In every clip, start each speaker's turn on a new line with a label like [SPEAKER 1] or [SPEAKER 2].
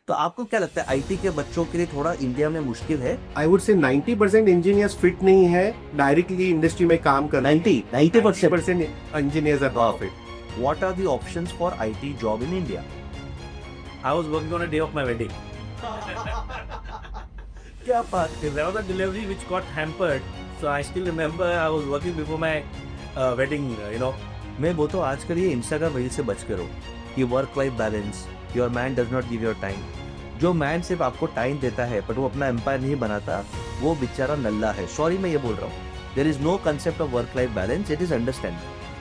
[SPEAKER 1] तो आपको क्या लगता है आईटी के बच्चों के लिए थोड़ा इंडिया में मुश्किल है?
[SPEAKER 2] आई वुड से 90% इंजीनियर्स फिट नहीं है डायरेक्टली इंडस्ट्री में काम करने। 90% engineers are not fit.
[SPEAKER 1] What are the options for IT job in India?
[SPEAKER 3] I was working on a day of my wedding.
[SPEAKER 1] क्या बात कर
[SPEAKER 3] There was a delivery which got hampered, so I still remember I was working before my wedding.
[SPEAKER 1] मैं बोलता हूँ आजकल ये Instagram reel से बच करो कि work life balance, your man does not give your time. जो मैन सिर्फ आपको टाइम देता है बट वो अपना एम्पायर नहीं बनाता, वो बेचारा नल्ला है। सॉरी मैं ये बोल रहा हूँ, there is no concept of work life balance, it is understand.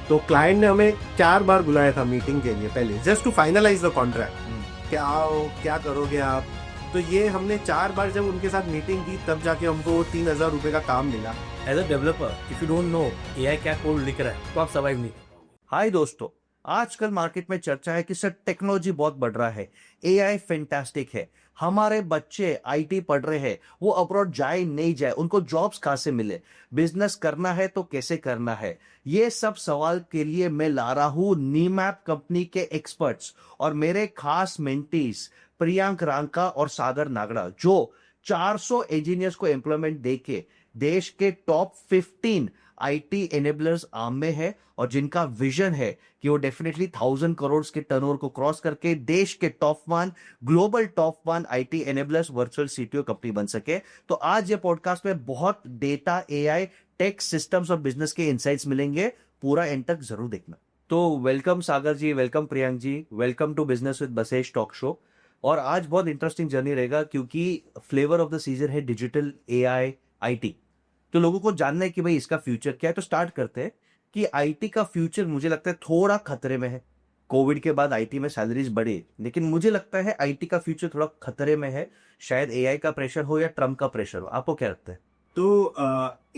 [SPEAKER 2] तो क्लाइंट ने हमें 4 बार बुलाया था मीटिंग के लिए पहले, just to finalise the contract. क्या आओ, क्या करोगे आप? तो ये हमने 4 बार जब उनके साथ मीटिंग की तब जाके हमको 3,000 रुपए का काम मिला।
[SPEAKER 3] As a developer, if you don't know AI क्या कोड लिख रहा है, तो आप सर्वाइव नहीं कर पाओगे।
[SPEAKER 1] हाय दोस्तों, आजकल मार्केट में चर्चा है कि सर टेक्नोलॉजी बहुत बढ़ रहा है, एआई फैंटास्टिक है, हमारे बच्चे आईटी पढ़ रहे हैं, वो अब्रॉड जाए नहीं जाए, उनको जॉब्स कहाँ से मिले, बिजनेस करना है तो कैसे करना है। ये सब सवाल के लिए मैं ला रहा हूं नीमैप कंपनी के एक्सपर्ट्स और मेरे खास मेंटीज प्रियांक रांका और सागर नागड़ा, जो 400 इंजीनियर्स को एम्प्लॉयमेंट देके देश के टॉप 15 आईटी एनेबलर्स आर्म में है और जिनका विजन है कि वो डेफिनेटली 1000 करोड़ के टर्नओवर को क्रॉस करके देश के top 1 global top 1 IT enablers virtual CTO company बन सके। तो आज ये पॉडकास्ट में बहुत डेटा, एआई, टेक, सिस्टम्स और बिजनेस के इनसाइट्स मिलेंगे, पूरा एंड तक जरूर देखना। तो welcome Sagar ji, welcome Priyank ji, welcome to business with Basesh talk show. और आज बहुत इंटरेस्टिंग जर्नी रहेगा क्योंकि फ्लेवर ऑफ द सीजन है डिजिटल, एआई, आईटी। तो लोगों को जानना है कि भाई इसका फ्यूचर क्या है। तो स्टार्ट करते हैं कि आईटी का फ्यूचर मुझे लगता है थोड़ा खतरे में है। कोविड के बाद आईटी में सैलरीज बढ़े, लेकिन मुझे लगता है आईटी का फ्यूचर थोड़ा खतरे में है। शायद एआई का प्रेशर हो या ट्रम्प का प्रेशर हो, आपको क्या लगता है?
[SPEAKER 2] तो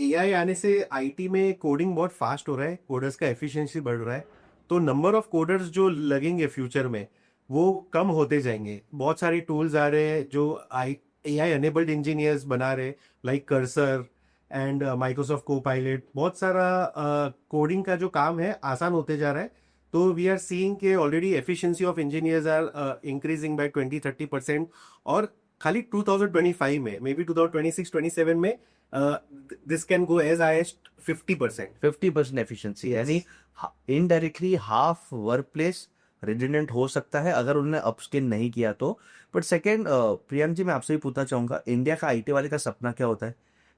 [SPEAKER 2] एआई आने से आईटी में कोडिंग बहुत फास्ट हो रहा है, कोडर्स का एफिशिएंसी बढ़ रहा है, तो नंबर ऑफ कोडर्स जो लगेंगे फ्यूचर में वो कम होते जाएंगे। बहुत सारी टूल्स आ रहे हैं जो एआई एनेबल्ड इंजीनियर्स बना रहे, like cursor and Microsoft Copilot. बहुत सारा कोडिंग का जो काम है आसान होते जा रहा है। तो वी आर सीइंग के already efficiency of engineers are increasing by 20-30%। और खाली 2025 में, मे बी 2026-27 में this can go as high as 50%।
[SPEAKER 1] 50% efficiency, यानी indirectly half work place redundant हो सकता है अगर उन्होंने अपस्किल नहीं किया तो। बट सेकेंड, प्रियांक जी मैं आपसे भी पूछना चाहूंगा, इंडिया का आईटी वाले का सपना क्या होता है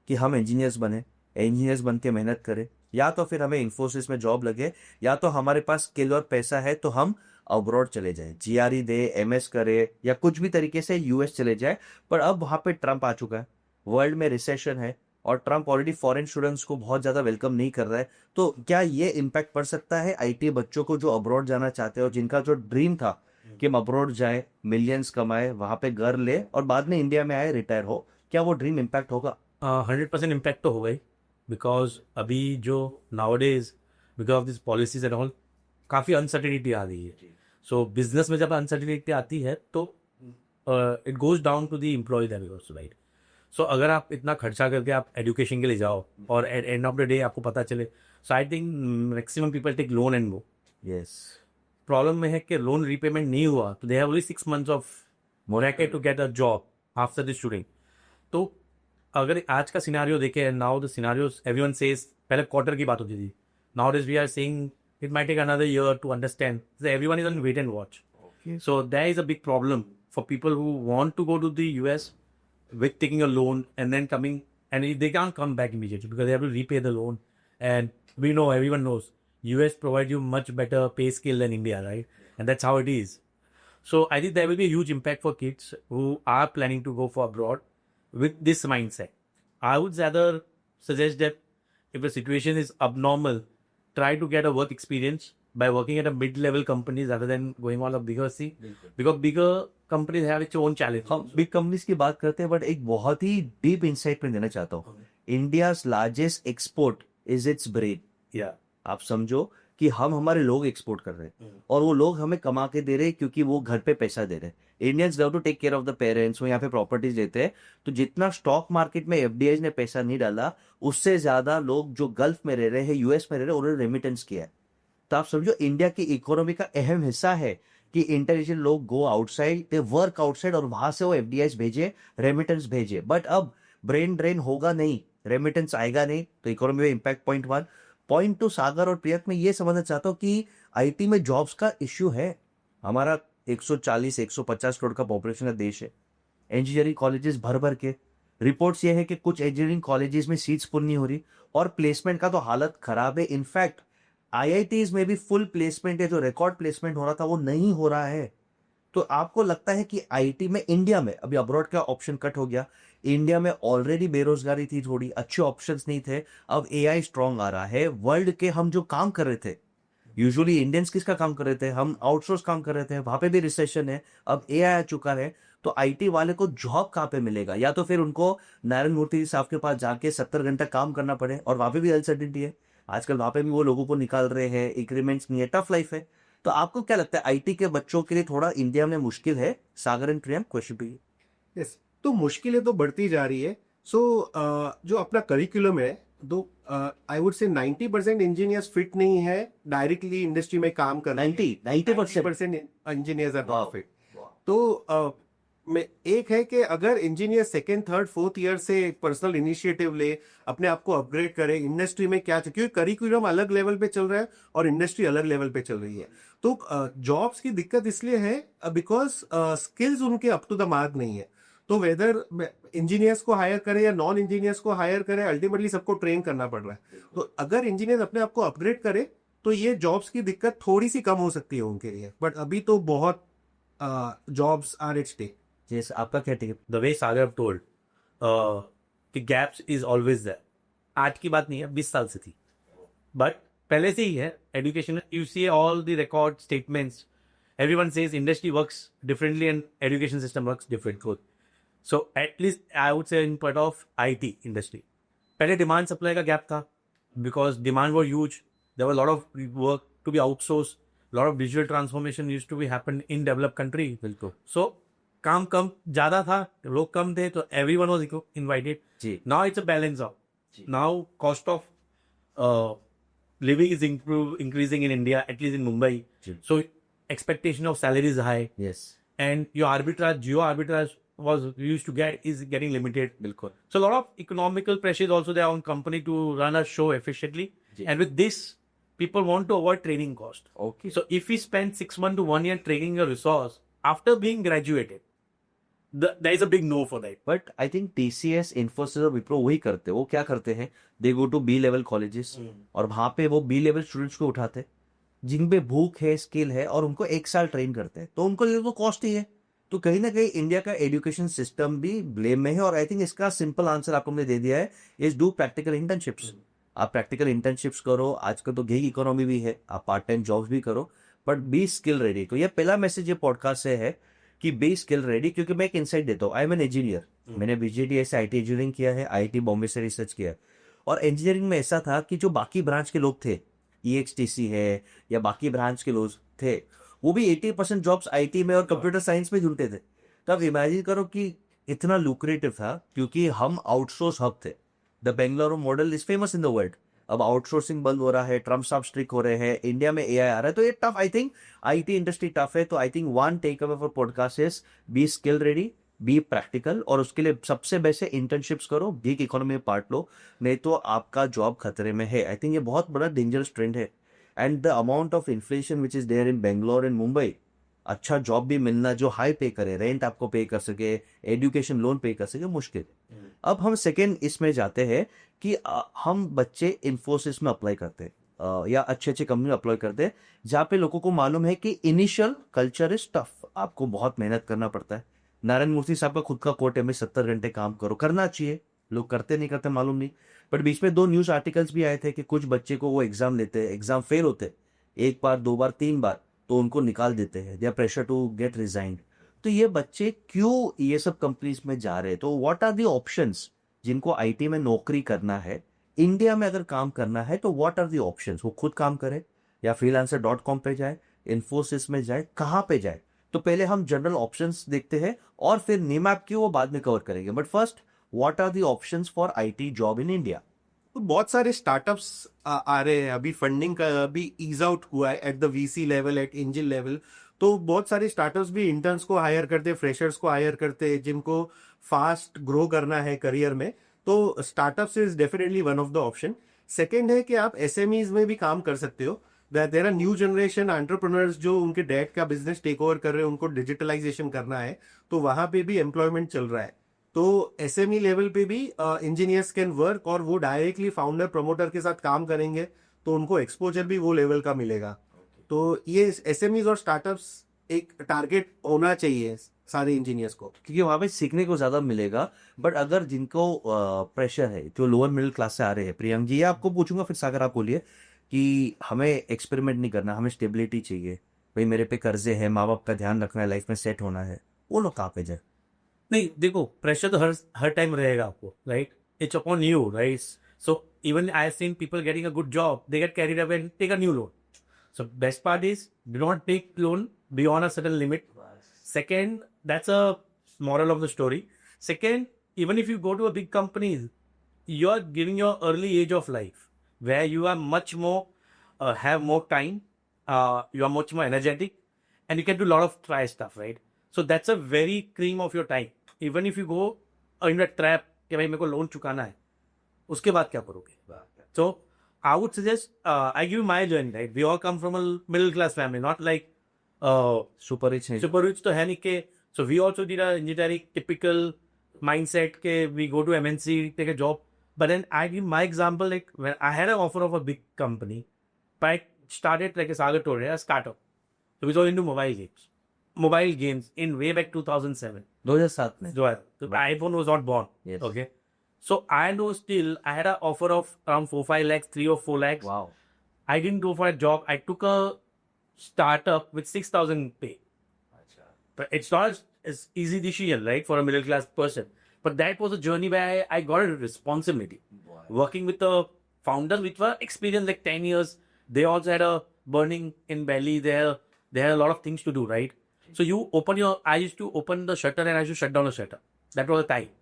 [SPEAKER 1] कि हम इंजीनियर्स बने, इंजीनियर्स बन के मेहनत करें, या तो फिर हमें इन्फोसिस में जॉब लगे, या तो हमारे पास स्किल और पैसा है तो हम अब्रॉड चले जाए, जीआरई दे, एमएस करे, या कुछ भी तरीके से यूएस चले जाए। पर अब वहां पे ट्रम्प आ चुका है, वर्ल्ड में रिसेशन है और ट्रम्प ऑलरेडी फॉरेन स्टूडेंट्स को बहुत ज्यादा वेलकम नहीं कर रहा है। तो क्या ये इम्पैक्ट पड़ सकता है आईटी बच्चों को जो अब्रॉड जाना चाहते हैं और जिनका जो ड्रीम था कि हम अब्रॉड जाए, मिलियंस कमाए, वहां पे घर ले और बाद में इंडिया में आए, रिटायर हो, क्या वो ड्रीम इम्पैक्ट होगा?
[SPEAKER 3] 100% इम्पैक्ट तो होगा ही, बिकॉज अभी जो nowadays because of this policies and all काफ़ी अनसर्टेनिटी आ रही है। सो बिजनेस में जब अनसर्टेनिटी आती है तो it goes down to the employee level, right. So अगर आप इतना खर्चा करके आप एजुकेशन के लिए जाओ और at end of the day आपको पता चले, so I think maximum people take loan and go.
[SPEAKER 1] Yes,
[SPEAKER 3] problem में है कि लोन रीपेमेंट नहीं हुआ तो they have only 6 months of bracket to get a job after the student. तो अगर आज का सिनारियो देखें, now the scenarios everyone says, पहले क्वार्टर की बात होती थी, now this we are saying it might take another year to understand, everyone is on wait and watch. So there is a big problem for people who want to go to the US with taking a loan and then coming, and they can't come back immediately because they have to repay the loan. And we know, everyone knows, US provides you much better pay scale than India, right? And that's how it is. So I think there will be a huge impact for kids who are planning to go for abroad with this mindset. I would rather suggest that if the situation is abnormal, try to get a work experience by working at a mid-level companies rather than going on a bigger C, because bigger companies have its own challenge.
[SPEAKER 1] हम big companies की बात करते हैं, but एक बहुत ही deep insight में देना चाहता हूँ। India's largest export is it's brain.
[SPEAKER 3] Yeah.
[SPEAKER 1] आप समझो कि हम हमारे लोग एक्सपोर्ट कर रहे हैं और वो लोग हमें कमा के दे रहे हैं क्योंकि वो घर पे पैसा दे रहे हैं। Indians love to take care of the parents, वो यहाँ पे प्रॉपर्टीज देते हैं। तो जितना स्टॉक मार्केट में एफडीआई ने पैसा नहीं डाला, उससे ज्यादा लोग जो गल्फ में रह रहे हैं, यूएस में रह रहे हैं, उन्होंने रेमिटेंस किया है। तो आप समझो इंडिया की इकोनॉमी का अहम हिस्सा है कि इंटेलिजेंट लोग go outside, they work outside और वहां से वो एफडीआईज भेजे, रेमिटेंस भेजे। बट अब ब्रेन ड्रेन होगा नहीं, रेमिटेंस आएगा नहीं, तो इकोनॉमी में impact point one. Point two, Sagar और प्रियक, मैं ये समझना चाहता हूँ कि आईटी में जॉब्स का इश्यू है। हमारा 140-150 करोड़ का पॉपुलेशन का देश है, इंजीनियरिंग कॉलेजेस भर भर के, रिपोर्ट्स ये है कि कुछ इंजीनियरिंग कॉलेजेस में सीट्स फुल नहीं हो रही और प्लेसमेंट का तो हालत खराब है। इनफैक्ट आईआईटीज में भी फुल प्लेसमेंट है, जो रिकॉर्ड प्लेसमेंट हो रहा था वो नहीं हो रहा है। तो आपको लगता है कि आईटी में इंडिया में, अभी अब्रॉड का ऑप्शन कट हो गया, इंडिया में ऑलरेडी बेरोजगारी थी, थोड़ी अच्छे ऑप्शंस नहीं थे, अब एआई स्ट्रांग आ रहा है, वर्ल्ड के हम जो काम कर रहे थे, यूजुअली इंडियंस किसका काम कर रहे थे, हम आउटसोर्स काम कर रहे थे, वहां पे भी रिसेशन है, अब एआई आ चुका है, तो आईटी वाले को जॉब कहाँ पे मिलेगा? या तो फिर उनको नारायण मूर्ति साहब के पास जाके 70 घंटा काम करना पड़े, और वहां पे भी अनसर्टिनिटी है, आजकल वहां पे भी वो लोगों को निकाल रहे हैं, इंक्रीमेंट्स नहीं है, टफ लाइफ है। तो आपको क्या लगता है आईटी के बच्चों के लिए थोड़ा इंडिया में मुश्किल है? Sagar and Priyam, question to you.
[SPEAKER 2] Yes, तो मुश्किलें तो बढ़ती जा रही है। सो जो अपना करिकुलम है, दो आई वुड से 90% इंजीनियर्स फिट नहीं है डायरेक्टली इंडस्ट्री में काम करना। 90% इंजीनियर्स आर नॉट फिट। तो में एक है कि अगर engineer second, third, fourth year से पर्सनल इनिशिएटिव ले, अपने आप को अपग्रेड करे, इंडस्ट्री में क्या चाहिए, क्योंकि करिकुलम अलग लेवल पे चल रहा है और इंडस्ट्री अलग लेवल पे चल रही है। तो जॉब्स की दिक्कत इसलिए है बिकॉज स्किल्स उनके अप टू द मार्क नहीं है। तो वेदर इंजीनियर्स को हायर करे या नॉन इंजीनियर्स को हायर करे, अल्टीमेटली सबको ट्रेन करना पड़ रहा है। तो अगर इंजीनियर अपने आप को अपग्रेड करे तो ये जॉब्स की दिक्कत थोड़ी सी कम हो सकती है उनके लिए, बट अभी तो बहुत जॉब्स आर एट स्टेक।
[SPEAKER 1] जैसे आपका क्या tip?
[SPEAKER 3] The way Sagar told कि गैप्स इज ऑलवेज देयर। आज की बात नहीं है, 20 साल से थी, बट पहले से ही है। Education, you see all the record statements, everyone says industry works differently and education system works different. So at least I would say in part of IT industry पहले डिमांड सप्लाई का गैप था, because demand were huge, there were lot of work to be outsource, lot of digital transformation used to be happen in developed country.
[SPEAKER 1] बिल्कुल।
[SPEAKER 3] सो काम कम ज्यादा था, लोग कम थे, तो एवरीवन वाज इनवाइटेड।
[SPEAKER 1] जी।
[SPEAKER 3] Now it's a balance out. Now cost of living is increasing in India, at least in Mumbai.
[SPEAKER 1] जी।
[SPEAKER 3] So expectation of salary is high,
[SPEAKER 1] yes,
[SPEAKER 3] and your arbitrage, geo arbitrage was you used to get is getting limited.
[SPEAKER 1] बिल्कुल।
[SPEAKER 3] So a lot of economical pressure is also there on company to run a show efficiently.
[SPEAKER 1] जी।
[SPEAKER 3] And with this, people want to avoid training cost.
[SPEAKER 1] Okay.
[SPEAKER 3] So if we spend 6 months to 1 year training a resource after being graduated, there is a big no for that.
[SPEAKER 1] But I think TCS, Infosys और विप्रो वही करते हैं। वो क्या करते हैं, they go to B level colleges और वहां पे वो बी लेवल स्टूडेंट्स को उठाते जिनपे भूख है, स्किल है, और उनको 1 साल ट्रेन करते हैं, तो उनको लिए तो कॉस्ट ही है। तो कहीं ना कहीं इंडिया का एजुकेशन सिस्टम भी ब्लेम में है, और आई थिंक इसका सिंपल आंसर आपको हमने दे दिया है, इज डू प्रैक्टिकल इंटर्नशिप्स। आप प्रैक्टिकल इंटर्नशिप्स करो, आजकल तो गिग इकोनॉमी भी है, आप पार्ट टाइम जॉब्स भी करो, बट बी स्किल रेडी। तो ये पहला मैसेज ये पॉडकास्ट से है कि बी स्किल रेडी, क्योंकि मैं एक इनसाइट देता हूँ। आई एम एन इंजीनियर, मैंने बीजेडीए से आईटी इंजीनियरिंग किया है, आईटी बॉम्बे से रिसर्च किया है, और इंजीनियरिंग में ऐसा था कि जो बाकी ब्रांच के लोग थे, ईएक्सटीसी है या बाकी ब्रांच के लोग थे, वो भी 80% जॉब्स आईटी में और कंप्यूटर साइंस में ढूंढते थे। तो आप इमेजिन करो कि इतना लुक्रेटिव था, क्योंकि हम आउटसोर्स हब थे। The Bengaluru model is famous in the world. अब आउटसोर्सिंग बंद हो रहा है, ट्रम्प साहब स्ट्रिक हो रहे हैं, इंडिया में एआई आ रहा है, तो ये tough, I think IT industry tough है। तो I think one take away for podcast is be skill ready, be practical, और उसके लिए सबसे बेस्ट है इंटर्नशिप्स करो, गिग इकोनॉमी में पार्ट लो, नहीं तो आपका जॉब खतरे में है। आई थिंक ये बहुत बड़ा डेंजरस ट्रेंड है, and the amount of inflation which is there in Bangalore and Mumbai, अच्छा जॉब भी मिलना जो हाई पे करे, रेंट आपको पे कर सके, एजुकेशन लोन पे कर सके, मुश्किल है। अब हम सेकेंड इसमें जाते हैं कि हम बच्चे इन्फोसिस में अप्लाई करते हैं या अच्छे अच्छे कंपनी में अप्लाई करते हैं, जहाँ पे लोगों को मालूम है कि इनिशियल कल्चर इज टफ, आपको बहुत मेहनत करना पड़ता है। नारायण मूर्ति साहब का खुद का कोट है, में 70 घंटे काम करो, करना चाहिए, लोग करते नहीं करते मालूम नहीं। बट बीच में 2 न्यूज आर्टिकल्स भी आए थे कि कुछ बच्चे को वो एग्जाम लेते, एग्जाम फेल होते 1 बार 2 बार 3 बार, तो उनको निकाल देते हैं, they are pressure to get resigned. तो ये बच्चे क्यों ये सब कंपनीज में जा रहे हैं? तो व्हाट आर दी ऑप्शंस जिनको आईटी में नौकरी करना है, इंडिया में अगर काम करना है, तो व्हाट आर दी ऑप्शंस? वो खुद काम करे या freelancer.com पे जाए, इन्फोसिस में जाए, कहाँ पे जाए? तो पहले हम जनरल ऑप्शंस देखते हैं और फिर नीमैप की वो बाद में कवर करेंगे। But first, what are the options for IT job in India?
[SPEAKER 2] तो बहुत सारे स्टार्टअप्स आ रहे हैं, अभी फंडिंग का भी ईज आउट हुआ है at the VC level, at angel level. तो बहुत सारे स्टार्टअप्स भी इंटर्न्स को हायर करते, फ्रेशर्स को हायर करते, जिनको फास्ट ग्रो करना है करियर में। तो startups is definitely one of the option. Second है कि आप एसएमईज में भी काम कर सकते हो। There are new generation entrepreneurs जो उनके डैड का बिजनेस टेक ओवर कर रहे हैं, उनको डिजिटलाइजेशन करना है, तो वहां पे भी एम्प्लॉयमेंट चल रहा है। तो एसएमई लेवल पे भी इंजीनियर्स कैन वर्क, और वो डायरेक्टली फाउंडर प्रमोटर के साथ काम करेंगे, तो उनको एक्सपोजर भी वो लेवल का मिलेगा। तो ये एसएमईज और स्टार्टअप्स एक टारगेट होना चाहिए सारे इंजीनियर्स को,
[SPEAKER 1] क्योंकि वहां पे सीखने को ज्यादा मिलेगा। बट अगर जिनको प्रेशर है, जो लोअर मिडिल क्लास से आ रहे हैं, प्रियंक जी, ये आपको पूछूंगा, फिर सागर आप बोलिए कि हमें एक्सपेरिमेंट नहीं करना, हमें स्टेबिलिटी चाहिए, भाई मेरे पे कर्जे है, माँ बाप का ध्यान रखना है, लाइफ में सेट होना है, वो लोग कहाँ पे जाए?
[SPEAKER 3] नहीं, देखो, प्रेशर तो हर टाइम रहेगा आपको, right? It's upon you, right? So even I have seen people getting a good job, they get carried away and take a new loan. So best part is do not take loan beyond a certain limit. Second, that's a moral of the story. Second, even if you go to a big company, you are giving your early age of life where you are much more, have more time, you are much more energetic, and you can do a lot of try stuff, right? So that's a very cream of your time. Even if you go in a trap कि भाई मेरे को loan चुकाना है, उसके बाद क्या करोगे? So I would suggest, I give you my journey, right? We all come from a middle class family, not like
[SPEAKER 1] super rich नहीं।
[SPEAKER 3] super rich तो है नहीं के. So we also did a engineering typical mindset के we go to MNC, take a job. But then I give my example, like when I had an offer of a big company, but I started like a Sagar told, a startup. So we was all into mobile games in way back 2007.
[SPEAKER 1] 2007 में।
[SPEAKER 3] जो है, तो iPhone was not born.
[SPEAKER 1] Yes.
[SPEAKER 3] Okay. So I know still I had an offer of around 4-5 lakhs, 3 or 4 lakhs.
[SPEAKER 1] Wow.
[SPEAKER 3] I didn't go for a job. I took a startup with 6,000 pay. But it's not as easy decision, right, for a middle class person. But that was a journey where I got a responsibility. Working with the founders which were experienced like 10 years. They also had a burning in belly. They had a lot of things to do, right? So you open I used to open the shutter and I used to shut down the shutter. That was the time.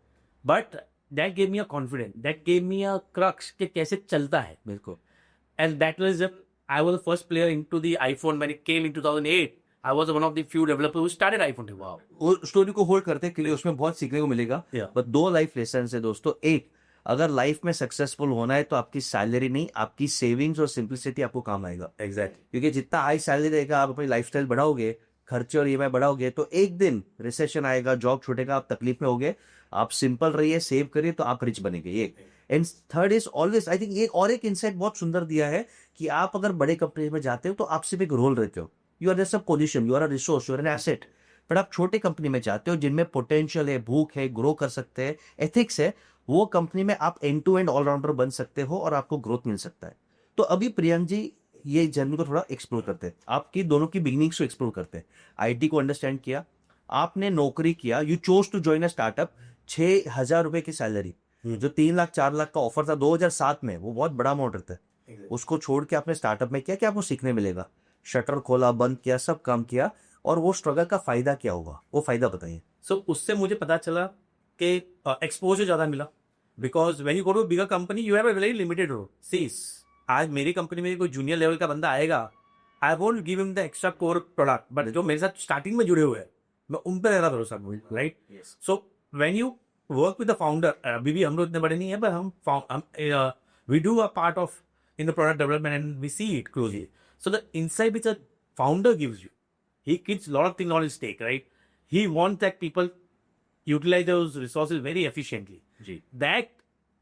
[SPEAKER 3] But that gave me a confidence. That gave me a crux कि कैसे चलता है.
[SPEAKER 1] बिल्कुल।
[SPEAKER 3] And that was I was the first player into the iPhone when it came in 2008. I was one of the few developers who started iPhone. Wow.
[SPEAKER 1] वो story को hold करते के लिए उसमें बहुत सीखने को मिलेगा।
[SPEAKER 3] Yeah.
[SPEAKER 1] बट 2 लाइफ लेसन है दोस्तों। एक, अगर लाइफ में सक्सेसफुल होना है तो आपकी सैलरी नहीं, आपकी सेविंग्स और सिंप्लिसिटी आपको काम आएगा।
[SPEAKER 3] Exactly.
[SPEAKER 1] क्योंकि जितना हाई सैलरी रहेगा, आप अपनी लाइफस्टाइल बढ़ाओगे, खर्चे और ईएमआई बढ़ाओगे, तो एक दिन रिसेशन आएगा, जॉब छूटेगा, आप तकलीफ में होगे। आप सिंपल रहिए, सेव करिए, तो आप रिच बनेंगे। ये and third is always, I think एक इनसाइट बहुत सुंदर दिया है कि आप अगर बड़े कंपनी में जाते हो तो आप सिर्फ एक रोल रहते हो, you are just a position, you are a resource, you are an asset. But आप छोटे कंपनी में जाते हो जिनमें पोटेंशियल है, भूख है, ग्रो कर सकते हैं, एथिक्स है, वो कंपनी में आप एंड टू एंड ऑलराउंडर बन सकते हो और आपको ग्रोथ मिल सकता है। तो अभी प्रियंक जी ये जर्नी को थोड़ा एक्सप्लोर करते हैं, आपकी दोनों की बिगिनिंग्स को एक्सप्लोर करते हैं। आईटी को अंडरस्टैंड किया, आपने नौकरी किया, you chose to join a startup, 6,000 रुपए की सैलरी, जो 3 लाख 4 लाख का ऑफर था 2007 में, वो बहुत बड़ा अमाउंट रहता है। उसको छोड़ के आपने स्टार्टअप में किया, क्या आपको सीखने मिलेगा? शटर खोला, बंद किया, सब काम किया, और वो स्ट्रगल का फायदा क्या होगा, वो फायदा बताइए।
[SPEAKER 3] So उससे मुझे पता चला कि एक्सपोजर ज्यादा मिला. Because when you go to a bigger company, you have a very limited role. See, आज मेरी कंपनी में कोई जूनियर लेवल का बंदा आएगा, I won't give him the extra core product, but जो मेरे साथ स्टार्टिंग में जुड़े हुए हैं, मैं उन पर रहना भरोसा, right? So when you work with the founder, अभी भी हम लोग इतने बड़े नहीं है, पर हम we do a part of in the product development and we see it closely. So the insight which a founder gives you, he keeps a lot of things on his stake, right? He wants that people utilize those resources very efficiently. That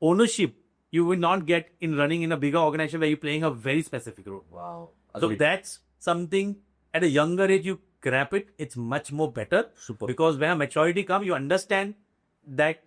[SPEAKER 3] ownership you will not get in running in a bigger organization where you're playing a very specific role.
[SPEAKER 1] Wow.
[SPEAKER 3] So that's something at a younger age you grab it, it's much more better.
[SPEAKER 1] Super.
[SPEAKER 3] Because when maturity comes, you understand that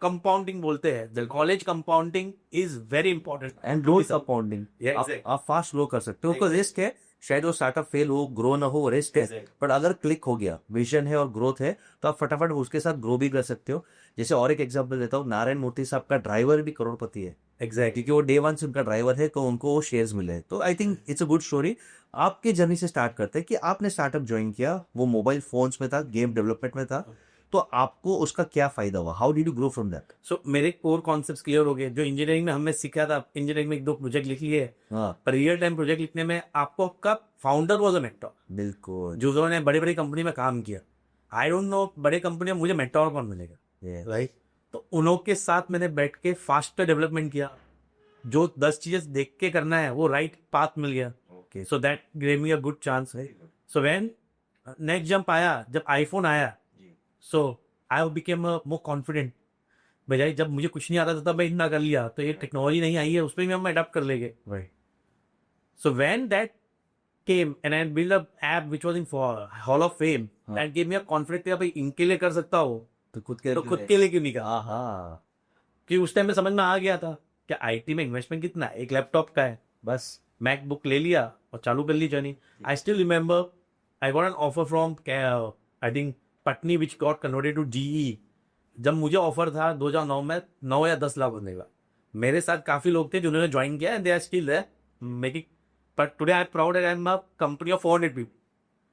[SPEAKER 3] compounding बोलते हैं, the college compounding is very important.
[SPEAKER 1] And growth अपॉन्डिंग,
[SPEAKER 3] Yeah, exactly.
[SPEAKER 1] आप fast grow कर सकते हो। उसका risk है, शायद वो स्टार्टअप फेल हो, ग्रो ना हो, रिस्क है।
[SPEAKER 3] Exactly.
[SPEAKER 1] पर अगर क्लिक हो गया, विजन है और ग्रोथ है, तो आप फटाफट उसके साथ ग्रो भी कर सकते हो। जैसे और एक एग्जांपल देता हूँ, नारायण मूर्ति साहब का ड्राइवर भी करोड़पति है,
[SPEAKER 3] Exactly.
[SPEAKER 1] क्योंकि वो डे 1 से उनका ड्राइवर है, तो उनको वो शेयर्स मिले। तो I think it's a good story. आपके जर्नी से स्टार्ट करते हैं कि आपने स्टार्टअप ज्वाइन किया, वो मोबाइल फोन्स में था, गेम डेवलपमेंट में था, तो आपको उसका क्या फायदा हुआ? How did you grow from that?
[SPEAKER 3] So मेरे कोर कॉन्सेप्ट्स क्लियर हो गए जो इंजीनियरिंग में हमने सीखा था। इंजीनियरिंग में एक दो प्रोजेक्ट लिख लिए,
[SPEAKER 1] हाँ,
[SPEAKER 3] पर रियल टाइम प्रोजेक्ट लिखने में आपको आपका फाउंडर वॉज अ मेंटोर,
[SPEAKER 1] बिल्कुल।
[SPEAKER 3] जो उन्होंने बड़ी बड़ी कंपनी में काम किया। आई डोंट नो बड़े कंपनी में मुझे मेंटोर कौन मिलेगा,
[SPEAKER 1] Yeah.
[SPEAKER 3] राइट? तो उन्हों के साथ मैंने बैठ के फास्टर डेवलपमेंट किया। जो 10 चीजें देख के करना है वो राइट पाथ मिल गया।
[SPEAKER 1] Okay.
[SPEAKER 3] So that gave me a good chance. So when next jump आया, जब आईफोन आया, सो आई बिकेम मोर कॉन्फिडेंट। बजाय जब मुझे कुछ नहीं आता था तब मैं इतना कर लिया, तो ये टेक्नोलॉजी नहीं आई है उस पर भी हम अडाप्ट कर लेंगे।
[SPEAKER 1] Right.
[SPEAKER 3] So when that came and I built a app which was in for Hall of Fame,
[SPEAKER 1] हाँ.
[SPEAKER 3] that gave me a confidence कि भाई इनके लिए कर सकता हो
[SPEAKER 1] तो खुद
[SPEAKER 3] तो खुद के लिए क्यों नहीं कहा?
[SPEAKER 1] हाँ,
[SPEAKER 3] कि उस टाइम में समझ में आ गया था कि आईटी में इन्वेस्टमेंट कितना है, एक लैपटॉप का है, बस मैकबुक ले लिया और चालू कर ली journey. I still remember I got an offer from I think Patni which got converted to GE. जब मुझे ऑफर था 2009 में 9 या 10 लाख बनने का, मेरे साथ काफी लोग थे जिन्होंने ज्वाइन किया and they are still there making. But today I am proud that I am a company of 400 people.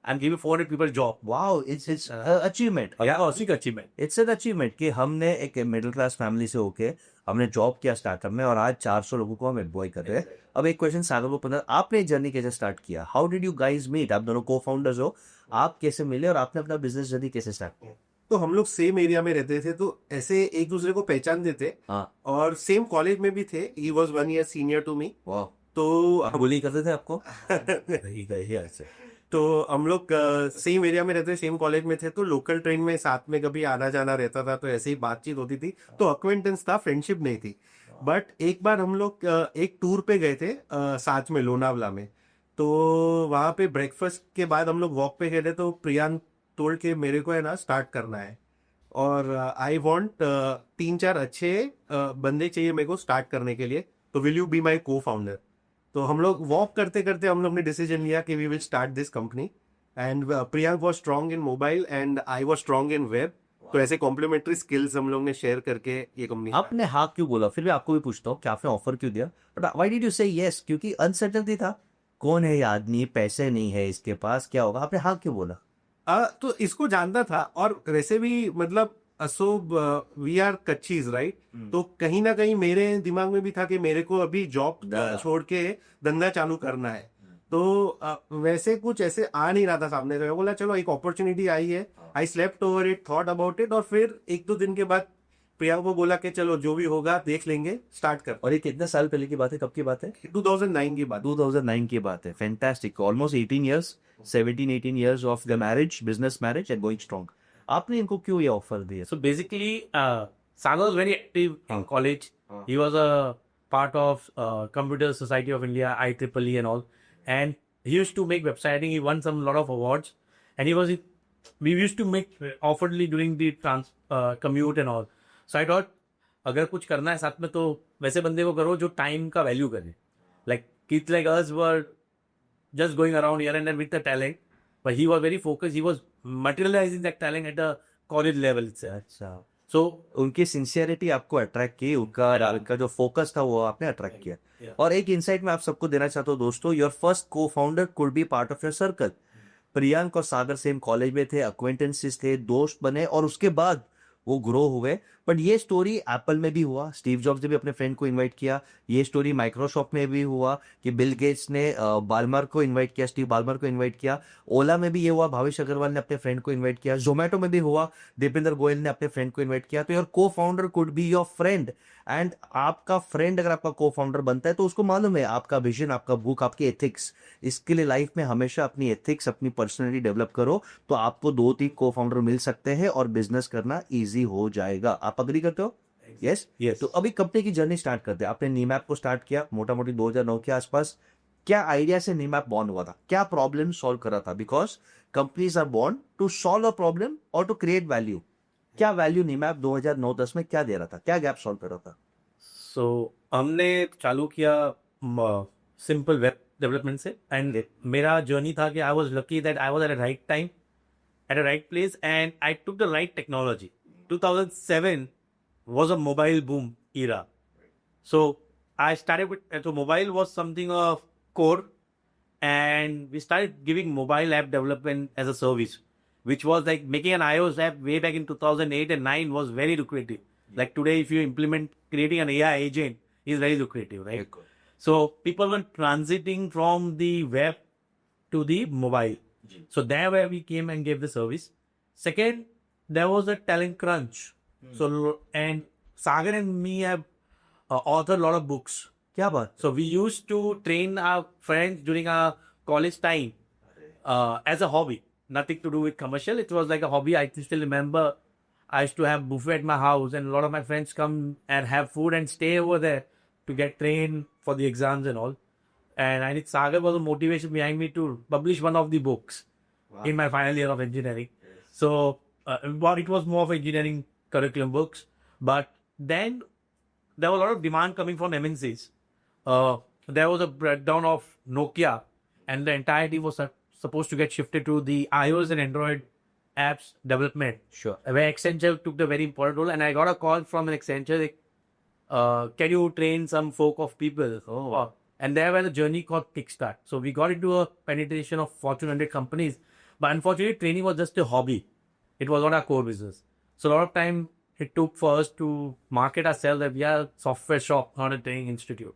[SPEAKER 3] I am giving 400 people job.
[SPEAKER 1] Wow, it's achievement.
[SPEAKER 3] Achievement.
[SPEAKER 1] It's an achievement कि हमने एक middle class family से होके हमने job किया startup में और आज 400 लोगों को हम एम्प्लॉय कर रहे हैं। अब एक क्वेश्चन सागर को पता, आपने जर्नी कैसे स्टार्ट किया? How did you guys meet? आप दोनों को फाउंडर्स हो, आप कैसे मिले और आपने अपना बिजनेस जर्नी कैसे स्टार्ट किया?
[SPEAKER 2] तो हम लोग सेम एरिया में रहते थे, तो ऐसे एक दूसरे को पहचानते थे
[SPEAKER 1] हाँ,
[SPEAKER 2] और सेम कॉलेज में भी थे। He was 1 year senior to me.
[SPEAKER 1] वाह,
[SPEAKER 2] तो
[SPEAKER 1] बुली करते थे आपको? नहीं गए ऐसे।
[SPEAKER 2] तो हम लोग सेम एरिया में रहते, सेम कॉलेज में थे, तो लोकल ट्रेन में साथ में कभी आना जाना रहता था, तो ऐसे ही बातचीत होती थी। तो अक्वेंटेंस था, फ्रेंडशिप नहीं थी। बट एक बार हम लोग एक टूर पे गए थे साथ में लोनावला में। तो वहां पे ब्रेकफास्ट के बाद हम लोग वॉक पे गए थे, तो प्रियांक तोड़ के मेरे को है ना स्टार्ट करना है और आई वॉन्ट 3-4 अच्छे बंदे चाहिए मेरे को स्टार्ट करने के लिए, तो विल यू बी माई को फाउंडर? तो हम लोग वॉक करते करते हम लोग ने डिसीजन लिया कि we will start this company. And Priyank was strong in mobile and I was strong in web. तो ऐसे कॉम्प्लीमेंट्री स्किल्स हम लोग ने शेयर करके ये कंपनी।
[SPEAKER 1] आपने हाँ क्यों बोला? फिर भी आपको भी पूछता हूँ कि आपने ऑफर क्यों दिया, बट व्हाई डिड यू से यस? क्योंकि अनसर्टेनिटी था, कौन है ये आदमी, पैसे नहीं है इसके पास, क्या होगा? आपने हाँ क्यों बोला?
[SPEAKER 2] तो इसको जानता था और वैसे भी मतलब सो वी आर कच्चीज राइट। तो कहीं ना कहीं मेरे दिमाग में भी था कि मेरे को अभी जॉब छोड़ के धंधा चालू करना है। तो वैसे कुछ ऐसे आ नहीं रहा था सामने, तो मैं बोला चलो एक अपॉर्चुनिटी आई है। I slept over it, thought about it, और फिर 1-2 दिन के बाद प्रिया को बोला कि चलो जो भी होगा देख लेंगे, स्टार्ट कर।
[SPEAKER 1] और ये कितने साल पहले की बात है? कब की बात है?
[SPEAKER 2] 2009 की बात।
[SPEAKER 1] 2009 की बात है। Fantastic, almost 18 years, 17-18 years of the marriage, business marriage and going strong. आपने इनको क्यों ये ऑफर दिया?
[SPEAKER 3] So basically, Sagar was very active in college. He was a part of Computer Society of India, IEEE and all. And he used to make website. I think he won some lot of awards. And we used to make offerly during the commute and all. So I thought, अगर कुछ करना है साथ में तो वैसे बंदे को करो जो टाइम का वैल्यू करे. Like kids like us were just going around here and there with the talent. But he was very focused. He was materializing that talent at the college level itself.
[SPEAKER 1] अच्छा,
[SPEAKER 3] So
[SPEAKER 1] उनकी sincerity आपको attract की, उनका जो focus था वो आपने attract किया।
[SPEAKER 3] Yeah.
[SPEAKER 1] और एक इंसाइट मैं आप सबको देना चाहता हूँ दोस्तों, योर फर्स्ट को founder could be part of your circle. Priyank और सागर सेम कॉलेज में थे, अक्वेंटेंसेस थे, दोस्त बने और उसके बाद वो ग्रो हुए। बट ये स्टोरी एप्पल में भी हुआ, स्टीव जॉब्स ने भी अपने फ्रेंड को इनवाइट किया। ये स्टोरी माइक्रोसॉफ्ट में भी हुआ कि बिल गेट्स ने बालमर को इनवाइट किया, स्टीव बालमर को इनवाइट किया। ओला में भी ये हुआ, भावेश अग्रवाल ने अपने फ्रेंड को इनवाइट किया। जोमेटो में भी हुआ, दीपेंद्र गोयल ने अपने फ्रेंड को इनवाइट किया। तो योर को founder could be your friend. And आपका फ्रेंड अगर आपका को फाउंडर बनता है तो उसको मालूम है आपका विजन, आपका बुक, आपकी एथिक्स। इसके लिए लाइफ में हमेशा अपनी एथिक्स, अपनी पर्सनैलिटी डेवलप करो, तो आपको 2-3 को फाउंडर मिल सकते हैं और बिजनेस करना ईजी हो जाएगा। आप अग्री करते हो? यस।
[SPEAKER 3] Yes.
[SPEAKER 1] तो अभी कंपनी की जर्नी स्टार्ट करते हैं। आपने नीमैप को स्टार्ट किया मोटा मोटी 2009 के आसपास। क्या आइडिया से नीमैप बॉर्न हुआ था? क्या प्रॉब्लम सॉल्व कर रहा था? Because companies are born to solve a problem और टू क्रिएट वैल्यू। क्या वैल्यू नीमैप 2009-10 में क्या दे रहा था? क्या गैप सॉल्व कर रहा था?
[SPEAKER 3] So हमने चालू किया सिंपल वेब डेवलपमेंट से। एंड मेरा जर्नी था कि I was lucky that I was at the right time at the right place and I took the right technology. 2007 was a mobile boom era. So I started with, so mobile was something of core and we started giving mobile app development as a service. which was like making an iOS app way back in 2008 and 9 was very lucrative. Like today, if you implement creating an AI agent is very lucrative, right? So people were transiting from the web to the mobile. So there where we came and gave the service. Second, there was a talent crunch. So and Sagar and me have authored a lot of books.
[SPEAKER 1] क्या बात.
[SPEAKER 3] So we used to train our friends during our college time as a hobby. Nothing to do with commercial. It was like a hobby. I still remember I used to have buffet at my house and a lot of my friends come and have food and stay over there to get trained for the exams and all. And I think Sagar was the motivation behind me to publish one of the books in my final year of engineering. So but it was more of engineering curriculum books. But then there was a lot of demand coming from MNCs. There was a breakdown of Nokia and the entirety was supposed to get shifted to the iOS and Android apps development.
[SPEAKER 1] Sure.
[SPEAKER 3] Where Accenture took the very important role. And I got a call from an Accenture, like, can you train some folk of people?
[SPEAKER 1] Oh.
[SPEAKER 3] And there was a journey called Kickstart. So we got into a penetration of Fortune 100 companies. But unfortunately, training was just a hobby. It was not our core business. So a lot of time it took for us to market ourselves that we are a software shop, not a training institute.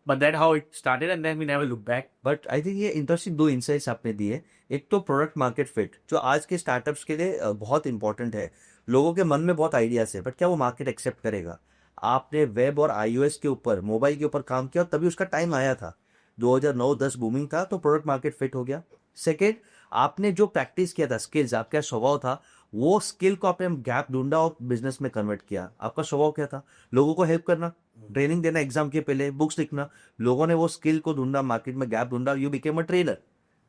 [SPEAKER 3] But that's how it started and then we never looked back.
[SPEAKER 1] But I think ये interesting 2 insights आपने दिए. एक तो product market fit जो आज के startups के लिए बहुत इंपॉर्टेंट है. लोगों के मन में बहुत आइडियाज है बट क्या वो मार्केट एक्सेप्ट करेगा. आपने वेब और iOS के ऊपर मोबाइल के ऊपर काम किया और तभी उसका टाइम आया था. 2009-10 बूमिंग था तो प्रोडक्ट मार्केट फिट हो गया. सेकेंड, आपने जो प्रैक्टिस किया था स्किल्स, आपका स्वभाव था, वो स्किल को आपने गैप ढूंढा और बिजनेस में कन्वर्ट किया. आपका स्वभाव क्या था? लोगों को हेल्प करना, ट्रेनिंग देना एग्जाम के पहले, बुक्स लिखना. लोगों ने वो स्किल को ढूंढा, मार्केट में गैप ढूंढा, यू बिकेम अ ट्रेनर.